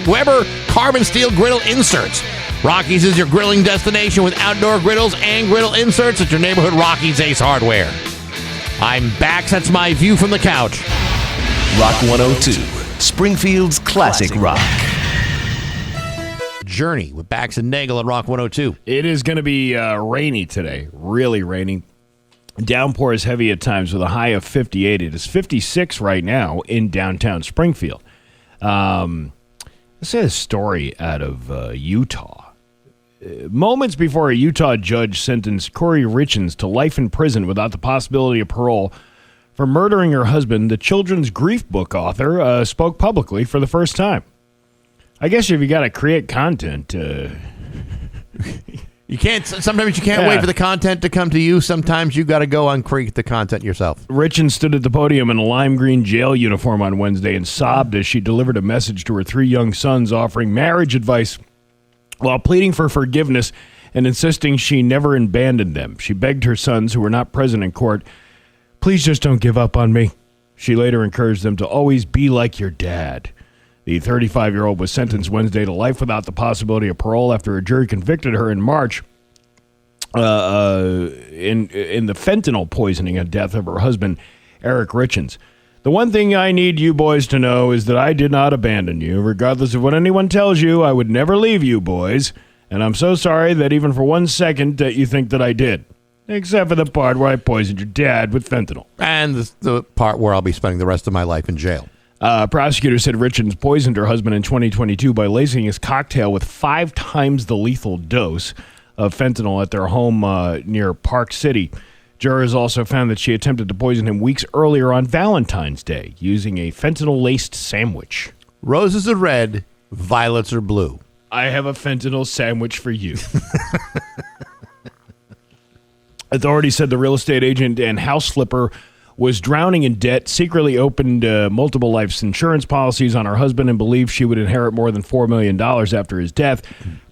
Weber carbon steel griddle inserts. Rocky's is your grilling destination with outdoor griddles and griddle inserts at your neighborhood Rocky's Ace Hardware. I'm Bax. That's my view from the couch. Rock 102, Springfield's classic rock. Journey with Bax and Nagle at Rock 102. It is going to be rainy today, really rainy. Downpours heavy at times with a high of 58. It is 56 right now in downtown Springfield. This is a story out of Utah. Moments before a Utah judge sentenced Corey Richens to life in prison without the possibility of parole for murdering her husband, the children's grief book author spoke publicly for the first time. I guess if you got to create content, you can't. Sometimes you can't wait for the content to come to you. Sometimes you got to go and create the content yourself. Richens stood at the podium in a lime green jail uniform on Wednesday and sobbed as she delivered a message to her 3 young sons, offering marriage advice while pleading for forgiveness and insisting she never abandoned them. She begged her sons, who were not present in court, "Please just don't give up on me." She later encouraged them to always be like your dad. The 35-year-old was sentenced Wednesday to life without the possibility of parole after a jury convicted her in March in the fentanyl poisoning and death of her husband, Eric Richens. "The one thing I need you boys to know is that I did not abandon you. Regardless of what anyone tells you, I would never leave you boys. And I'm so sorry that even for 1 second that you think that I did. Except for the part where I poisoned your dad with fentanyl." And the part where I'll be spending the rest of my life in jail. Prosecutors said Richens poisoned her husband in 2022 by lacing his cocktail with 5 times the lethal dose of fentanyl at their home near Park City. Jurors also found that she attempted to poison him weeks earlier on Valentine's Day using a fentanyl-laced sandwich. Roses are red, violets are blue. I have a fentanyl sandwich for you. Authorities said the real estate agent and house flipper was drowning in debt, secretly opened multiple life insurance policies on her husband, and believed she would inherit more than $4 million after his death.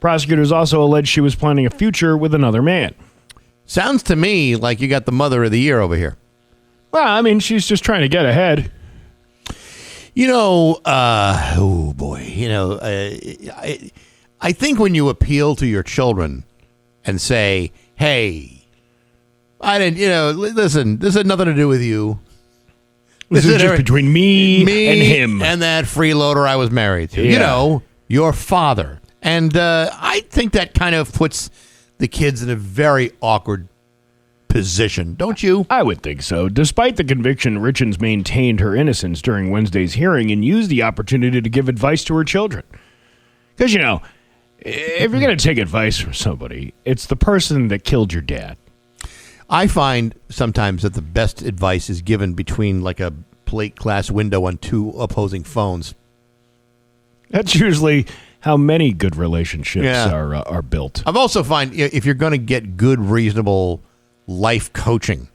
Prosecutors also alleged she was planning a future with another man. Sounds to me like you got the mother of the year over here. Well, I mean, she's just trying to get ahead. Oh boy, I think when you appeal to your children and say, "Hey, I didn't, listen, this had nothing to do with you. This is just between me and him. And that freeloader I was married to. Yeah. Your father." And I think that kind of puts the kids in a very awkward position, don't you? I would think so. Despite the conviction, Richens maintained her innocence during Wednesday's hearing and used the opportunity to give advice to her children. Because, if you're going to take advice from somebody, it's the person that killed your dad. I find sometimes that the best advice is given between like a plate glass window on 2 opposing phones. That's usually how many good relationships are built. I've also find if you're going to get good, reasonable life coaching,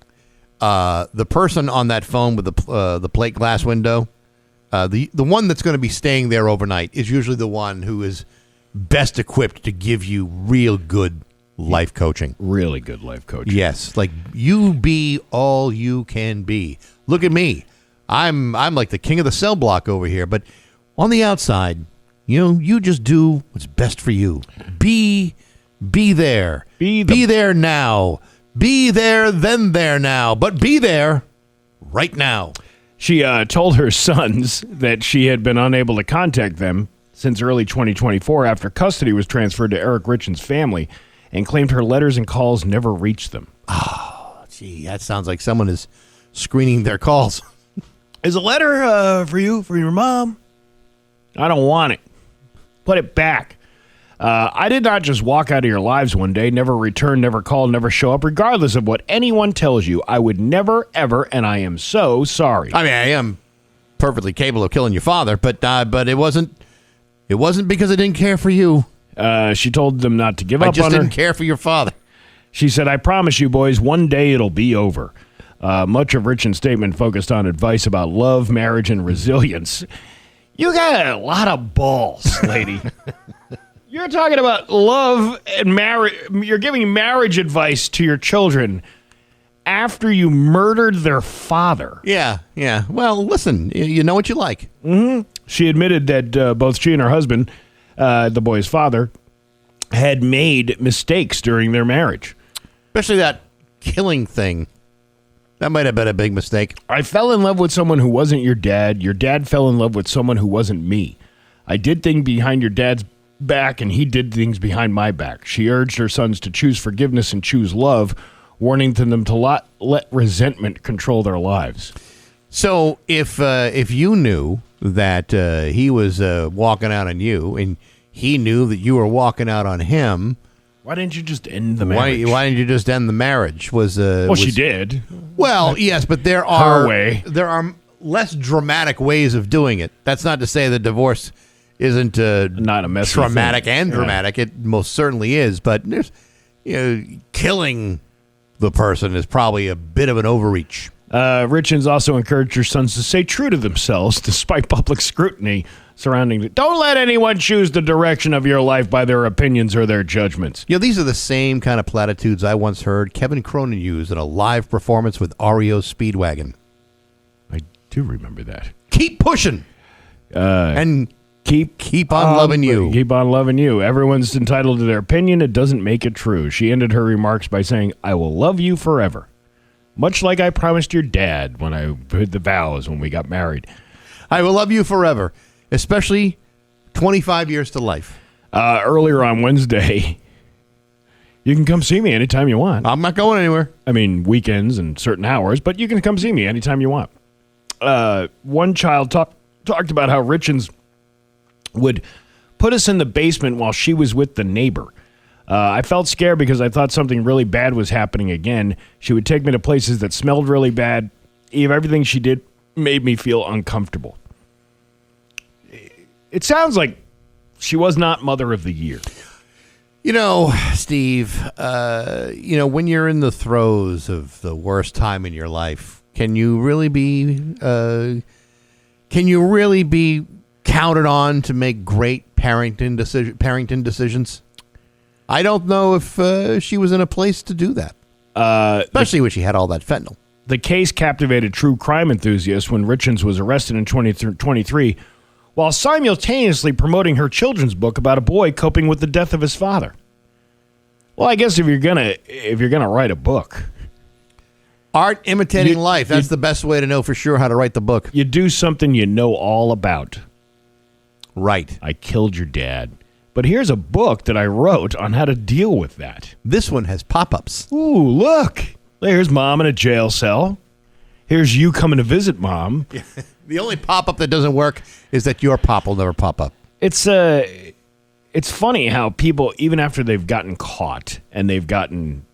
the person on that phone with the plate glass window, the one that's going to be staying there overnight is usually the one who is best equipped to give you real good life coaching. Really good life coaching. Yes, like you be all you can be. Look at me. I'm like the king of the cell block over here, but on the outside, you just do what's best for you. Be there. Be there now. Be there, then there now. But be there right now. She told her sons that she had been unable to contact them since early 2024 after custody was transferred to Eric Richens' family, and claimed her letters and calls never reached them. Oh, gee, that sounds like someone is screening their calls. Is a letter for you, for your mom? I don't want it. Put it back. I did not just walk out of your lives one day, never return, never call, never show up. Regardless of what anyone tells you, I would never, ever, and I am so sorry. I mean, I am perfectly capable of killing your father, but it wasn't because I didn't care for you. She told them not to give up on her. I just didn't care for your father. She said, "I promise you, boys, one day it'll be over." Much of Richens' statement focused on advice about love, marriage, and resilience. You got a lot of balls, lady. You're talking about love and marriage. You're giving marriage advice to your children. after you murdered their father. Yeah. Well, listen, you know what you like. Mm-hmm. She admitted that both she and her husband, the boy's father, had made mistakes during their marriage. Especially that killing thing. That might have been a big mistake. I fell in love with someone who wasn't your dad. Your dad fell in love with someone who wasn't me. I did things behind your dad's back, and he did things behind my back. She urged her sons to choose forgiveness and choose love, warning them to not let resentment control their lives. So if you knew that he was walking out on you, and he knew that you were walking out on him, why didn't you just end the marriage? Why didn't you just end the marriage? She did. Well, yes, but there are less dramatic ways of doing it. That's not to say that divorce isn't not a messy traumatic thing. and dramatic. It most certainly is. But there's, killing the person is probably a bit of an overreach. Richens also encouraged her sons to stay true to themselves despite public scrutiny surrounding it. Don't let anyone choose the direction of your life by their opinions or their judgments. These are the same kind of platitudes I once heard Kevin Cronin use in a live performance with REO Speedwagon. I do remember that. Keep pushing. And keep on loving you. Keep on loving you. Everyone's entitled to their opinion. It doesn't make it true. She ended her remarks by saying, I will love you forever. Much like I promised your dad when I heard the vows when we got married. I will love you forever, especially 25 years to life. Earlier on Wednesday, you can come see me anytime you want. I'm not going anywhere. I mean, weekends and certain hours, but you can come see me anytime you want. One child talked about how Richens would put us in the basement while she was with the neighbor. I felt scared because I thought something really bad was happening again. She would take me to places that smelled really bad. Everything she did made me feel uncomfortable. It sounds like she was not Mother of the Year. Steve, when you're in the throes of the worst time in your life, can you really be counted on to make great parenting decisions? I don't know if she was in a place to do that, especially when she had all that fentanyl. The case captivated true crime enthusiasts when Richens was arrested in 2023 while simultaneously promoting her children's book about a boy coping with the death of his father. Well, I guess if you're gonna write a book, art imitating life, that's the best way to know for sure how to write the book. You do something you know all about. Right. I killed your dad. But here's a book that I wrote on how to deal with that. This one has pop-ups. Ooh, look. There's Mom in a jail cell. Here's you coming to visit Mom. Yeah. The only pop-up that doesn't work is that your pop will never pop up. It's funny how people, even after they've gotten caught and they've gotten,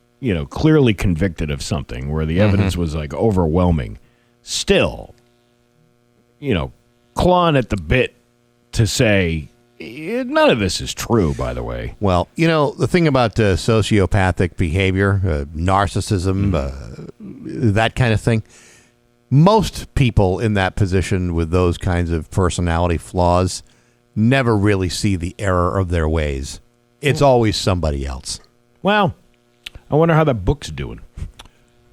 clearly convicted of something where the evidence was like overwhelming, still, clawing at the bit to say, none of this is true, by the way. Well, the thing about sociopathic behavior, narcissism, that kind of thing, most people in that position with those kinds of personality flaws never really see the error of their ways. It's always somebody else. Well, I wonder how that book's doing.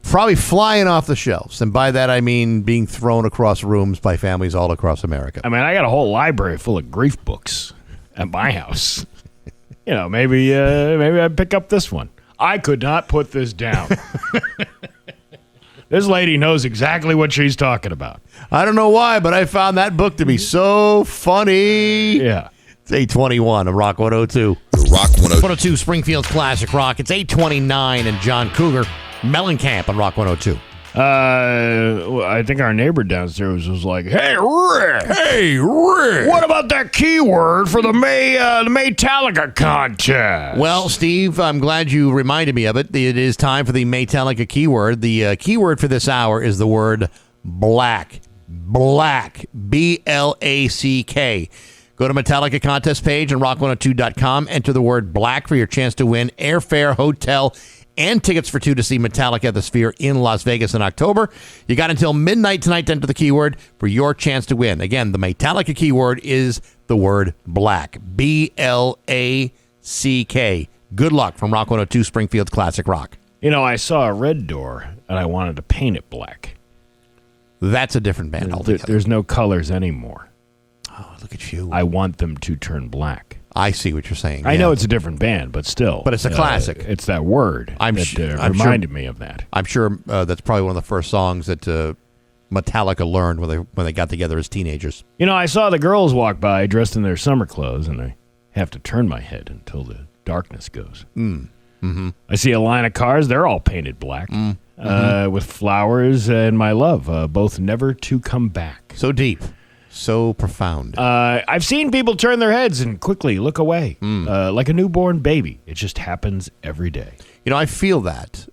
Probably flying off the shelves. And by that, I mean being thrown across rooms by families all across America. I mean, I got a whole library full of grief books at my house. Maybe I'd pick up this one. I could not put this down. This lady knows exactly what she's talking about. I don't know why, but I found that book to be so funny. Yeah. It's 8:21 on Rock 102. The Rock 102 Springfield's Classic Rock. It's 8:29 and John Cougar, Mellencamp on Rock 102. I think our neighbor downstairs was like, "Hey Rick, Rick, what about that keyword for the Maytalica contest?" Well, Steve, I'm glad you reminded me of it. It is time for the Maytalica keyword. The keyword for this hour is the word black. Black. BLACK. Go to Metallica contest page on rock102.com. Enter the word black for your chance to win airfare, hotel, and tickets for two to see Metallica at the Sphere in Las Vegas in October. You got until midnight tonight to enter the keyword for your chance to win. Again, the Metallica keyword is the word black. BLACK. Good luck from Rock 102 Springfield's Classic Rock. I saw a red door and I wanted to paint it black. That's a different band altogether. There's no colors anymore. Oh, look at you. I want them to turn black. I see what you're saying. I know it's a different band, but still. But it's a classic. It's that word that reminded me of that. I'm sure that's probably one of the first songs that Metallica learned when they got together as teenagers. I saw the girls walk by dressed in their summer clothes, and I have to turn my head until the darkness goes. Mm-hmm. I see a line of cars. They're all painted black with flowers and my love, both never to come back. So deep. So profound. I've seen people turn their heads and quickly look away, like a newborn baby. It just happens every day. I feel that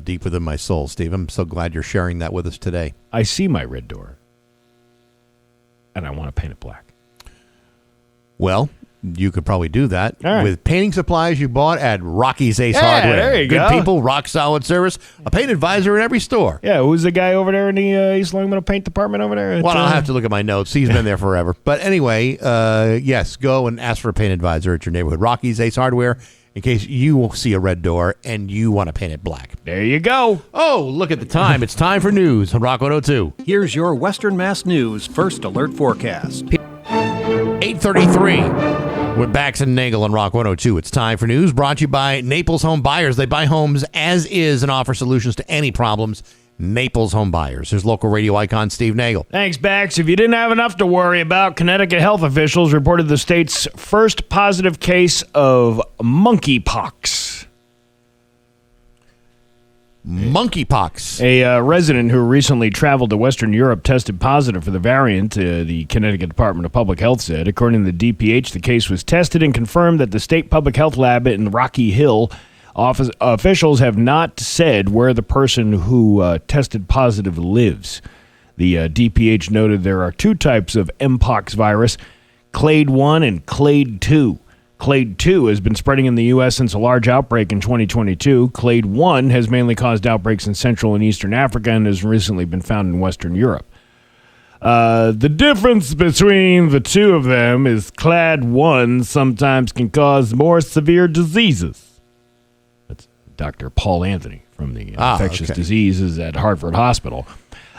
deep within my soul, Steve. I'm so glad you're sharing that with us today. I see my red door, and I want to paint it black. Well, you could probably do that with painting supplies you bought at Rocky's Ace Hardware. There you go. Good people, rock solid service, a paint advisor in every store. Yeah, who's the guy over there in the East Long Meadow paint department over there? Well, I'll have to look at my notes. He's been there forever. But anyway, yes, go and ask for a paint advisor at your neighborhood Rocky's Ace Hardware in case you will see a red door and you want to paint it black. There you go. Oh, look at the time. It's time for news on Rock 102. Here's your Western Mass News First Alert Forecast. 8:33 with Bax and Nagle on Rock 102. It's time for news brought to you by Naples Home Buyers. They buy homes as is and offer solutions to any problems. Naples Home Buyers. Here's local radio icon Steve Nagle. Thanks, Bax. If you didn't have enough to worry about, Connecticut health officials reported the state's first positive case of monkeypox. Monkeypox. A resident who recently traveled to Western Europe tested positive for the variant, the Connecticut Department of Public Health said. According to the DPH, the case was tested and confirmed that the state public health lab in Rocky Hill officials have not said where the person who tested positive lives. The DPH noted there are two types of Mpox virus, Clade 1 and Clade 2. Clade 2 has been spreading in the U.S. since a large outbreak in 2022. Clade 1 has mainly caused outbreaks in Central and Eastern Africa and has recently been found in Western Europe. The difference between the two of them is Clade 1 sometimes can cause more severe diseases. That's Dr. Paul Anthony from the Infectious Diseases at Hartford Hospital.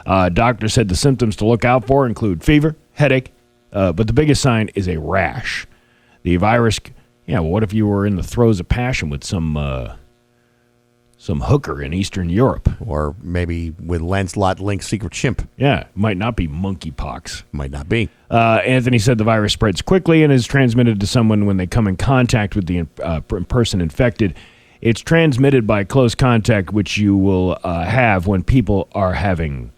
Doctor said the symptoms to look out for include fever, headache, but the biggest sign is a rash. The virus, what if you were in the throes of passion with some hooker in Eastern Europe? Or maybe with Lancelot Link's secret chimp. Yeah, might not be monkeypox. Might not be. Anthony said the virus spreads quickly and is transmitted to someone when they come in contact with the person infected. It's transmitted by close contact, which you will have when people are having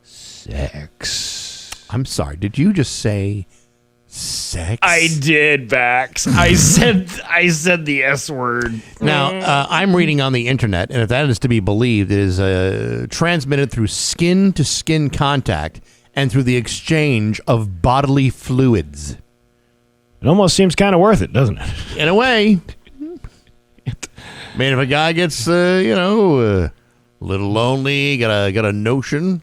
sex. I'm sorry, did you just say sex? I did, Bax. I said the S word. Now, I'm reading on the internet, and if that is to be believed, it is transmitted through skin-to-skin contact and through the exchange of bodily fluids. It almost seems kind of worth it, doesn't it? In a way. I mean, if a guy gets, a little lonely, got a notion,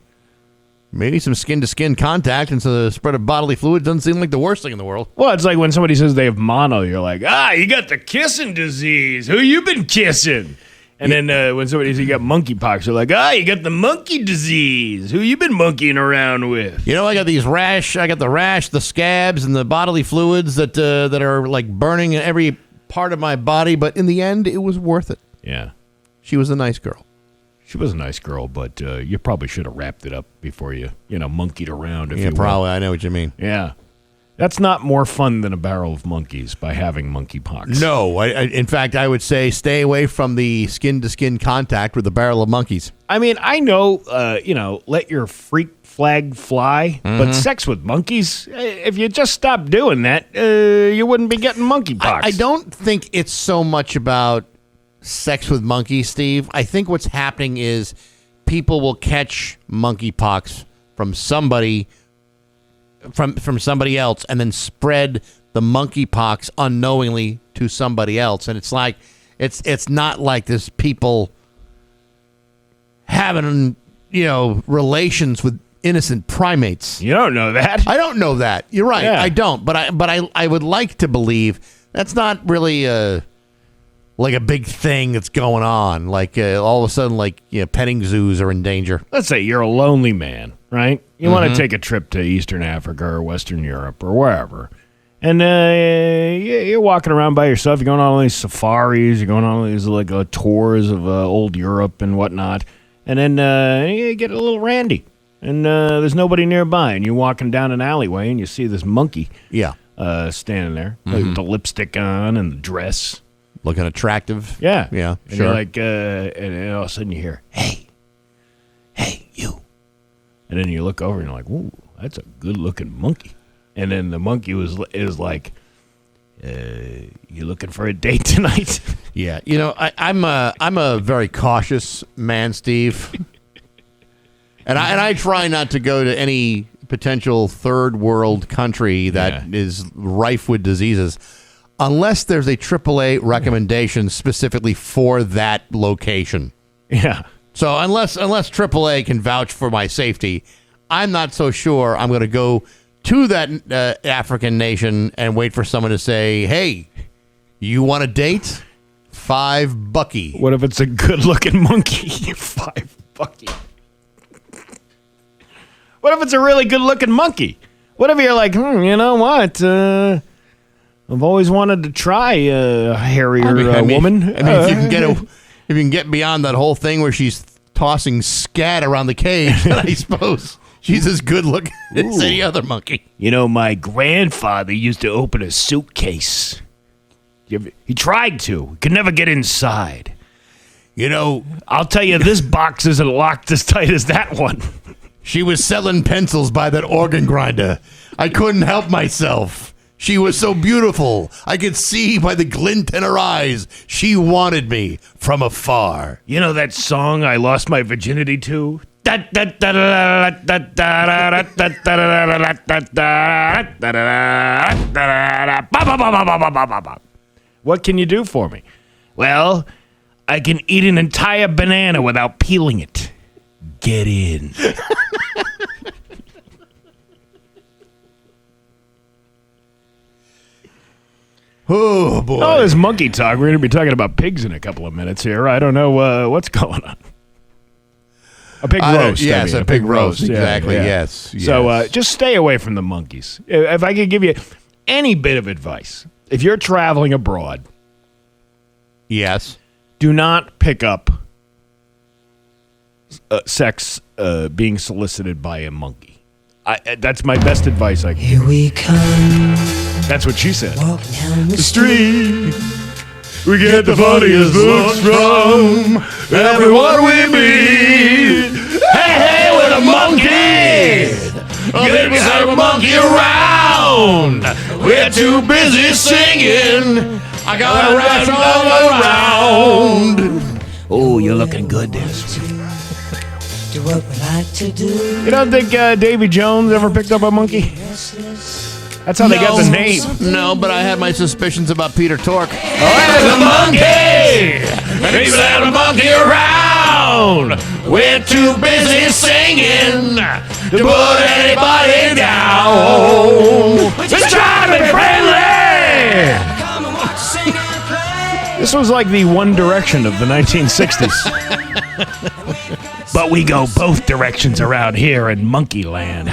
maybe some skin-to-skin contact and so the spread of bodily fluid doesn't seem like the worst thing in the world. Well, it's like when somebody says they have mono, you're like, you got the kissing disease. Who you been kissing? And then when somebody says you got monkeypox, you're like, you got the monkey disease. Who you been monkeying around with? I got the rash, the scabs, and the bodily fluids that are like burning in every part of my body, but in the end, it was worth it. Yeah. She was a nice girl. She was a nice girl, but you probably should have wrapped it up before you monkeyed around. If you probably. will. I know what you mean. Yeah. That's not more fun than a barrel of monkeys by having monkeypox. No. In fact, I would say stay away from the skin-to-skin contact with a barrel of monkeys. I mean, I know, let your freak flag fly, but sex with monkeys, if you just stopped doing that, you wouldn't be getting monkeypox. I don't think it's so much about sex with monkeys, Steve. I think what's happening is people will catch monkeypox from somebody from somebody else and then spread the monkeypox unknowingly to somebody else. And it's like it's not like this people having relations with innocent primates. You don't know that. I don't know that. You're right. Yeah. I don't. But I would like to believe that's not really like a big thing that's going on. Like all of a sudden, like petting zoos are in danger. Let's say you're a lonely man, right? You want to take a trip to Eastern Africa or Western Europe or wherever. And you're walking around by yourself. You're going on all these safaris. You're going on all these tours of old Europe and whatnot. And then you get a little randy. And there's nobody nearby. And you're walking down an alleyway and you see this monkey standing there with the lipstick on and the dress. Looking attractive. Yeah. Yeah, and sure. You're like, and all of a sudden you hear, hey, you. And then you look over and you're like, ooh, that's a good-looking monkey. And then the monkey is like, you looking for a date tonight? Yeah. I'm a very cautious man, Steve. and I try not to go to any potential third world country that is rife with diseases. Unless there's a AAA recommendation specifically for that location. Yeah. So unless AAA can vouch for my safety, I'm not so sure I'm going to go to that African nation and wait for someone to say, hey, you want a date? $5. What if it's a good-looking monkey? $5. What if it's a really good-looking monkey? What if you're like, you know what? I've always wanted to try a hairier woman. If you can get beyond that whole thing where she's tossing scat around the cage, then I suppose she's as good looking as any other monkey. My grandfather used to open a suitcase. He tried to. Could never get inside. I'll tell you, this box isn't locked as tight as that one. She was selling pencils by that organ grinder. I couldn't help myself. She was so beautiful. I could see by the glint in her eyes. She wanted me from afar. You know that song I lost my virginity to? What can you do for me? Well, I can eat an entire banana without peeling it. Get in. Oh, boy. Oh, this monkey talk. We're going to be talking about pigs in a couple of minutes here. I don't know what's going on. A pig roast. Yes, a pig roast. Exactly, yeah. Yes. So just stay away from the monkeys. If I could give you any bit of advice, if you're traveling abroad, yes, do not pick up sex being solicited by a monkey. That's my best advice I can give. Here we come. That's what she said. Walk down the street. We get the funniest looks from everyone we meet. Hey, with a monkey! Get a monkey around! We're too busy singing. I got to run all around. Oh, you're looking good there. Do what we like to do. You don't think Davy Jones ever picked up a monkey? That's how they got the name. No, but I had my suspicions about Peter Tork. There's a monkey! People have a monkey around! We're too busy singing to put anybody down! Let's try to be friendly! This was like the One Direction of the 1960s. But we go both directions around here in Monkey Land.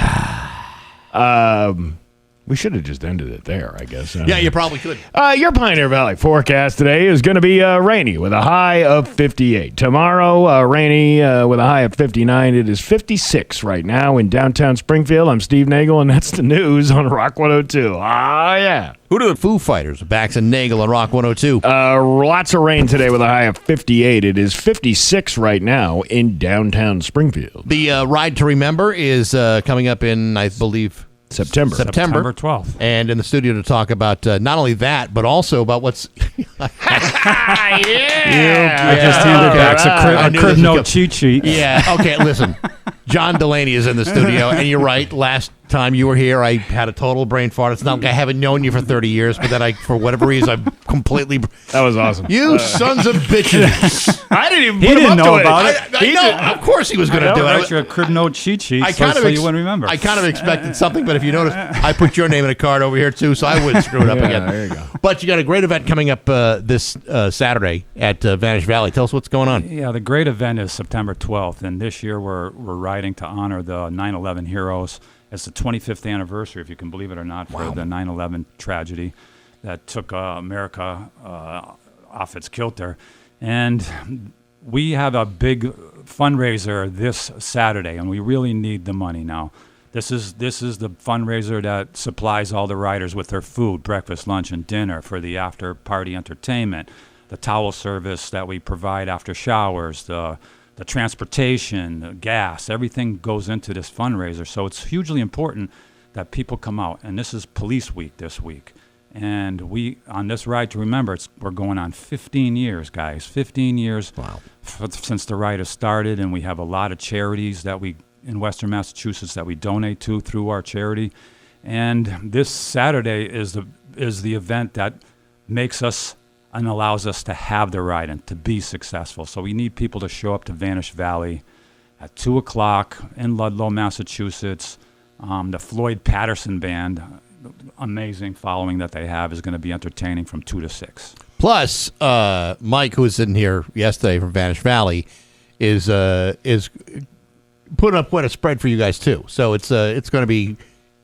We should have just ended it there, I guess. Yeah, you probably could. Your Pioneer Valley forecast today is going to be rainy with a high of 58. Tomorrow, rainy with a high of 59. It is 56 right now in downtown Springfield. I'm Steve Nagle, and that's the news on Rock 102. Yeah. Who do the Foo Fighters? Bax and Nagle on Rock 102. Lots of rain today with a high of 58. It is 56 right now in downtown Springfield. The Ride to Remember is coming up in, I believe, September 12th. And in the studio to talk about not only that, but also about what's... I just handed Bax a crib note cheat sheet. Yeah, okay, listen. John Delaney is in the studio, and you're right. Last time you were here, I had a total brain fart. It's not like I haven't known you for 30 years, but then for whatever reason, I'm completely. That was awesome. You sons of bitches! I didn't even. He put him didn't up know to about it. I know. Of course, he was going to do Write it. your crib note cheat sheet I so kind of you wouldn't remember. I kind of expected something, but if you notice, I put your name in a card over here too, so I wouldn't screw it up again. There you go. But you got a great event coming up this Saturday at Vanish Valley. Tell us what's going on. Yeah, the great event is September 12th, and this year we're riding to honor the 9/11 heroes. It's the 25th anniversary, if you can believe it or not, for the 9/11 tragedy that took America off its kilter. And we have a big fundraiser this Saturday, and we really need the money now. This is the fundraiser that supplies all the riders with their food, breakfast, lunch, and dinner for the after-party entertainment, the towel service that we provide after showers, the transportation, the gas, everything goes into this fundraiser. So it's hugely important that people come out. And this is Police Week this week. And we, on this Ride to Remember, we're going on 15 years, guys. 15 years since the ride has started. And we have a lot of charities that in Western Massachusetts that we donate to through our charity. And this Saturday is the event that makes us and allows us to have the ride and to be successful. So we need people to show up to Vanish Valley at 2 o'clock in Ludlow, Massachusetts. The Floyd Patterson Band, amazing following that they have, is going to be entertaining from 2 to 6. Plus, Mike, who was in here yesterday from Vanish Valley, is putting up quite a spread for you guys too. So it's going to be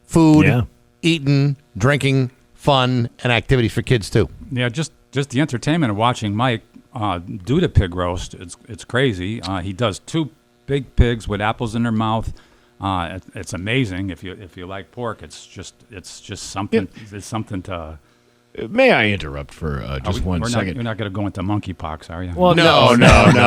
food, eating, drinking, fun, and activities for kids too. Yeah, just the entertainment of watching Mike do the pig roast. It's crazy. He does 2 big pigs with apples in their mouth. It's amazing. If you like pork, it's just something. Yeah. It's something to. May I interrupt for just 1 second? You're not going to go into monkeypox, are you? Well, no.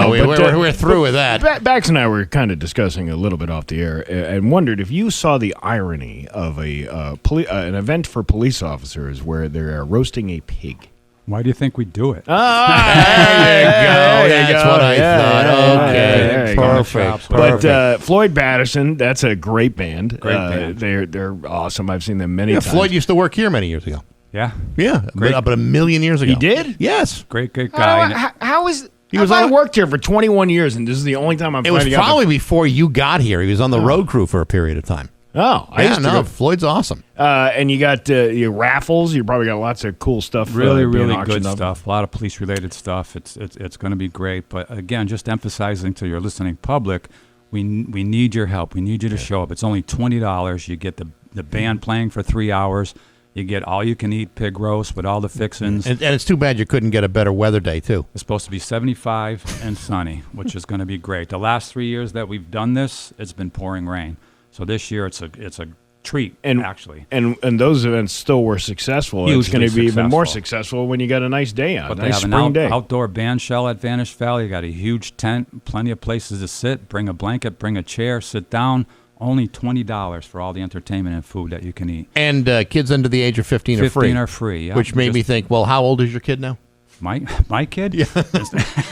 We're through with that. Bax and I were kind of discussing a little bit off the air and wondered if you saw the irony of an event for police officers where they're roasting a pig. Why do you think we do it? There you go. That's what I thought. Okay, perfect. But Floyd Patterson, that's a great band. They're awesome. I've seen them many times. Floyd used to work here many years ago. Yeah, about 1 million years ago. He did? Yes. Great guy. How is? I worked here for 21 years, and this is the only time I'm. It was probably before you got here. He was on the road crew for a period of time. Oh, I used to go. Floyd's awesome. And you got your raffles. You probably got lots of cool stuff. Really good stuff. A lot of police-related stuff. It's going to be great. But again, just emphasizing to your listening public, we need your help. We need you to show up. It's only $20. You get the band playing for 3 hours. You get all-you-can-eat pig roast with all the fixins. And it's too bad you couldn't get a better weather day, too. It's supposed to be 75 and sunny, which is going to be great. The last 3 years that we've done this, it's been pouring rain. So this year it's a treat, actually. And those events still were successful. Hugely it's going to be successful. even more successful when you got a nice day out, But a they nice have spring day. Outdoor band shell at Vanish Valley. You got a huge tent, plenty of places to sit. Bring a blanket, bring a chair, sit down. Only $20 for all the entertainment and food that you can eat. And kids under the age of 15 are free. 15 are free, yeah. Which made me think, well, how old is your kid now? My kid? Yeah.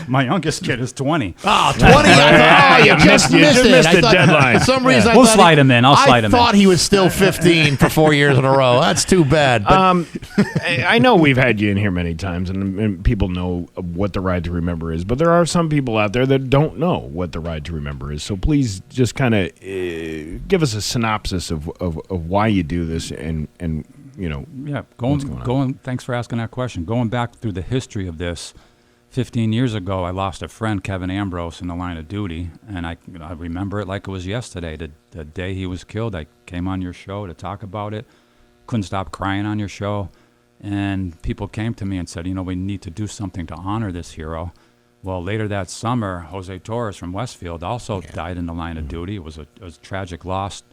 My youngest kid is 20. Oh, 20? You just missed it. The deadline. For some reason, we'll slide him in. I'll slide him in. I thought he was still 15 for 4 years in a row. That's too bad. But I know we've had you in here many times, and people know what the Ride to Remember is, but there are some people out there that don't know what the Ride to Remember is. So please just kind of give us a synopsis of why you do this and going. Thanks for asking that question. Going back through the history of this, 15 years ago, I lost a friend, Kevin Ambrose, in the line of duty, and I remember it like it was yesterday. The day he was killed, I came on your show to talk about it. Couldn't stop crying on your show, and people came to me and said, we need to do something to honor this hero. Well, later that summer, Jose Torres from Westfield also died in the line of duty. It was a tragic loss,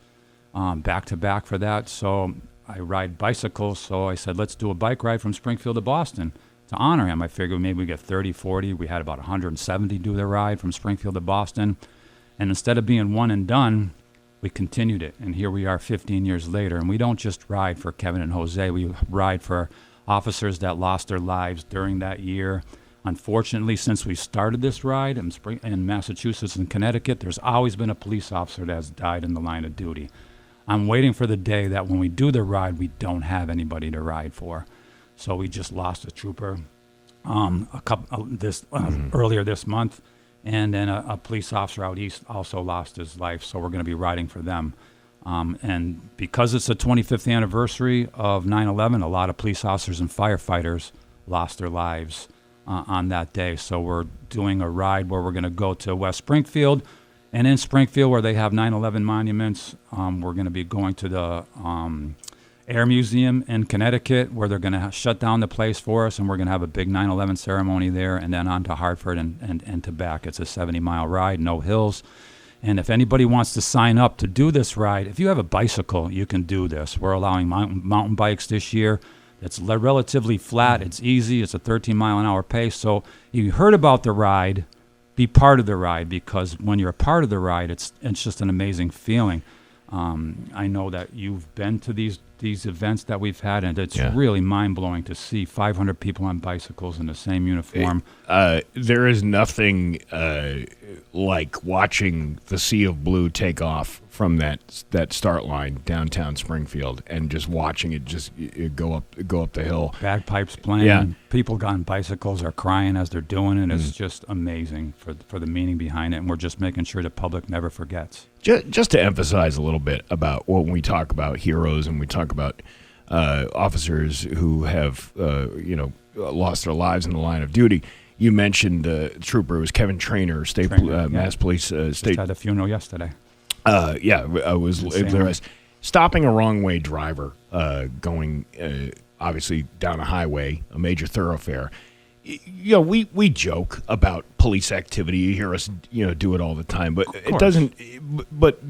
back to back for that. So I ride bicycles, so I said, let's do a bike ride from Springfield to Boston to honor him. I figured maybe we get 30, 40. We had about 170 do the ride from Springfield to Boston. And instead of being one and done, we continued it. And here we are 15 years later. And we don't just ride for Kevin and Jose. We ride for officers that lost their lives during that year. Unfortunately, since we started this ride in Massachusetts and Connecticut, there's always been a police officer that has died in the line of duty. I'm waiting for the day that when we do the ride, we don't have anybody to ride for. So we just lost a trooper earlier this month, and then a police officer out east also lost his life. So we're going to be riding for them. And because it's the 25th anniversary of 9/11, a lot of police officers and firefighters lost their lives on that day. So we're doing a ride where we're going to go to West Springfield, and in Springfield where they have 9/11 monuments, we're going to be going to the Air Museum in Connecticut, where they're going to shut down the place for us, and we're going to have a big 9/11 ceremony there, and then on to Hartford and to back. It's a 70-mile ride, no hills. And if anybody wants to sign up to do this ride, if you have a bicycle, you can do this. We're allowing mountain bikes this year. It's relatively flat. It's easy. It's a 13-mile-an-hour pace. So if you heard about the ride, be part of the ride, because when you're a part of the ride, it's just an amazing feeling. I know that you've been to these events that we've had, and it's really mind-blowing to see 500 people on bicycles in the same uniform. There is nothing like watching the sea of blue take off from that start line downtown Springfield, and just watching it go up the hill. Bagpipes playing, people on bicycles are crying as they're doing it. It's just amazing for the meaning behind it, and we're just making sure the public never forgets. Just to emphasize a little bit about when we talk about heroes and we talk about officers who have lost their lives in the line of duty. You mentioned trooper. It was Kevin Traynor, Mass Police State. Just had a funeral yesterday. I was there. Stopping a wrong way driver going obviously down a highway, a major thoroughfare. We joke about police activity. You hear us, do it all the time, but it doesn't. But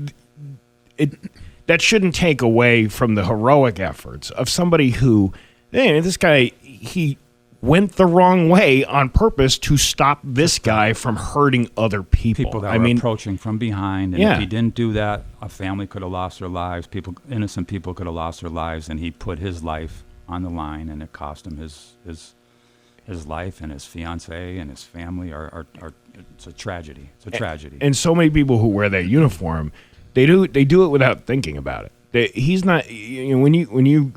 that shouldn't take away from the heroic efforts of somebody who, this guy, he went the wrong way on purpose to stop this guy from hurting other people. People that were approaching from behind, and if he didn't do that, a family could have lost their lives. Innocent people could have lost their lives, and he put his life on the line, and it cost him his life, and his fiance and his family are it's a tragedy. It's a tragedy. And so many people who wear that uniform, they do it without thinking about it. He's not. When you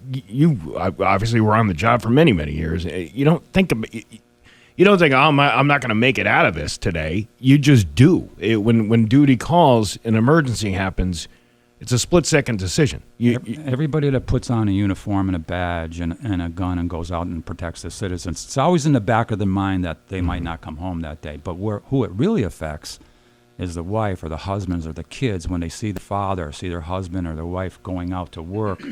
obviously were on the job for many years. You don't think about. You don't think, I'm not going to make it out of this today. You just do. When duty calls, an emergency happens. It's a split-second decision. Everybody that puts on a uniform and a badge and a gun and goes out and protects the citizens, it's always in the back of their mind that they might not come home that day. But who it really affects is the wife or the husbands or the kids. When they see the father, see their husband or their wife going out to work,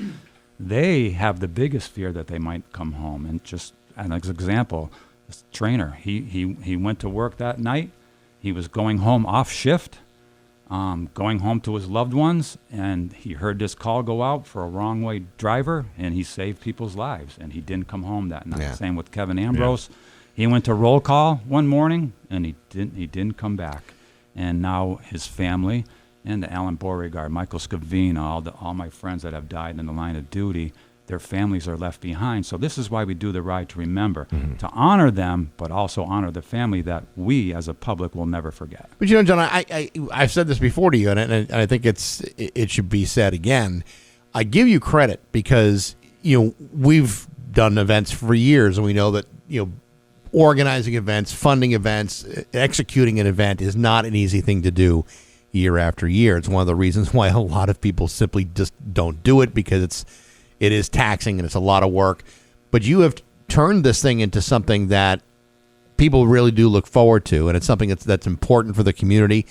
they have the biggest fear that they might come home. And just as an example, this trainer, he went to work that night. He was going home off shift, going home to his loved ones, and he heard this call go out for a wrong way driver, and he saved people's lives, and he didn't come home that night. Same with Kevin Ambrose. He went to roll call one morning, and he didn't come back. And now his family and the Alan Beauregard, Michael Scavina, all my friends that have died in the line of duty, their families are left behind. So this is why we do the ride, to remember, to honor them, but also honor the family that we as a public will never forget. But John, I've said this before to you, and I think it should be said again. I give you credit because we've done events for years, and we know that organizing events, funding events, executing an event is not an easy thing to do year after year. It's one of the reasons why a lot of people simply just don't do it, because it is taxing and it's a lot of work. But you have turned this thing into something that people really do look forward to, and it's something that's important for the community.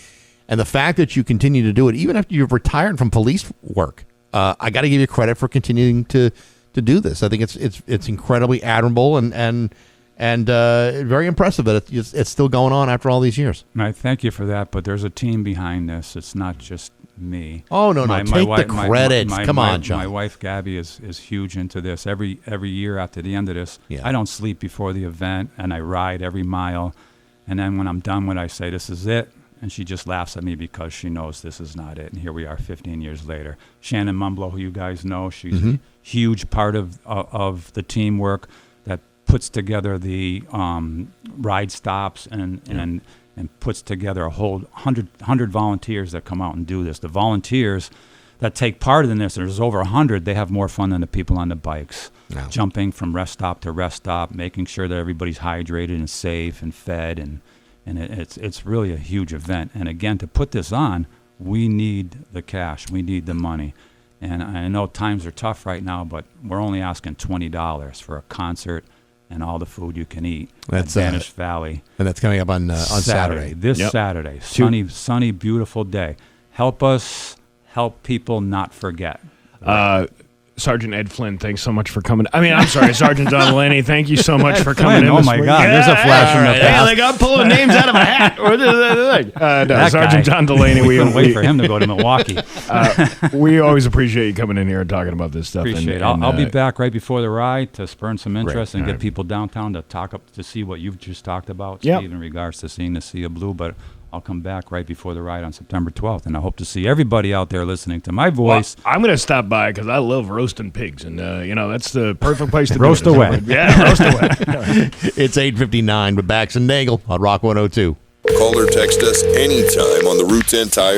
And the fact that you continue to do it, even after you've retired from police work, I got to give you credit for continuing to do this. I think it's incredibly admirable and very impressive that it's still going on after all these years. I thank you for that, but there's a team behind this. It's not just me. Oh, no. Take the credit. Come on, John. My wife, Gabby, is huge into this. Every year after the end of this, I don't sleep before the event, and I ride every mile. And then when I'm done with it, I say, this is it. And she just laughs at me because she knows this is not it. And here we are 15 years later. Shannon Mumblow, who you guys know, she's a huge part of the teamwork that puts together the ride stops and puts together a whole 100 volunteers that come out and do this. The volunteers that take part in this, there's over 100, they have more fun than the people on the bikes. No. Jumping from rest stop to rest stop, making sure that everybody's hydrated and safe and fed, and it's really a huge event. And again, to put this on, we need the cash. We need the money. And I know times are tough right now, but we're only asking $20 for a concert and all the food you can eat at Spanish Valley. And that's coming up on Saturday. This Saturday. Sunny, beautiful day. Help us help people not forget. Sergeant Ed Flynn, thanks so much for coming. I'm sorry, Sergeant Don Delaney, thank you so much for coming in. Oh, my God, there's a flash in the past. Like I'm pulling names out of a hat. No, Sergeant Don Delaney. We couldn't wait for him to go to Milwaukee. We always appreciate you coming in here and talking about this stuff. Appreciate it. I'll be back right before the ride to spurn some interest and get people downtown to see what you've just talked about, Steve, in regards to seeing the Sea of Blue. But I'll come back right before the ride on September 12th, and I hope to see everybody out there listening to my voice. Well, I'm going to stop by because I love roasting pigs, and that's the perfect place to roast do it. away. Yeah, roast away. It's 8:59 with Bax and Nagle on Rock 102. Call or text us anytime on the Route 10 Tire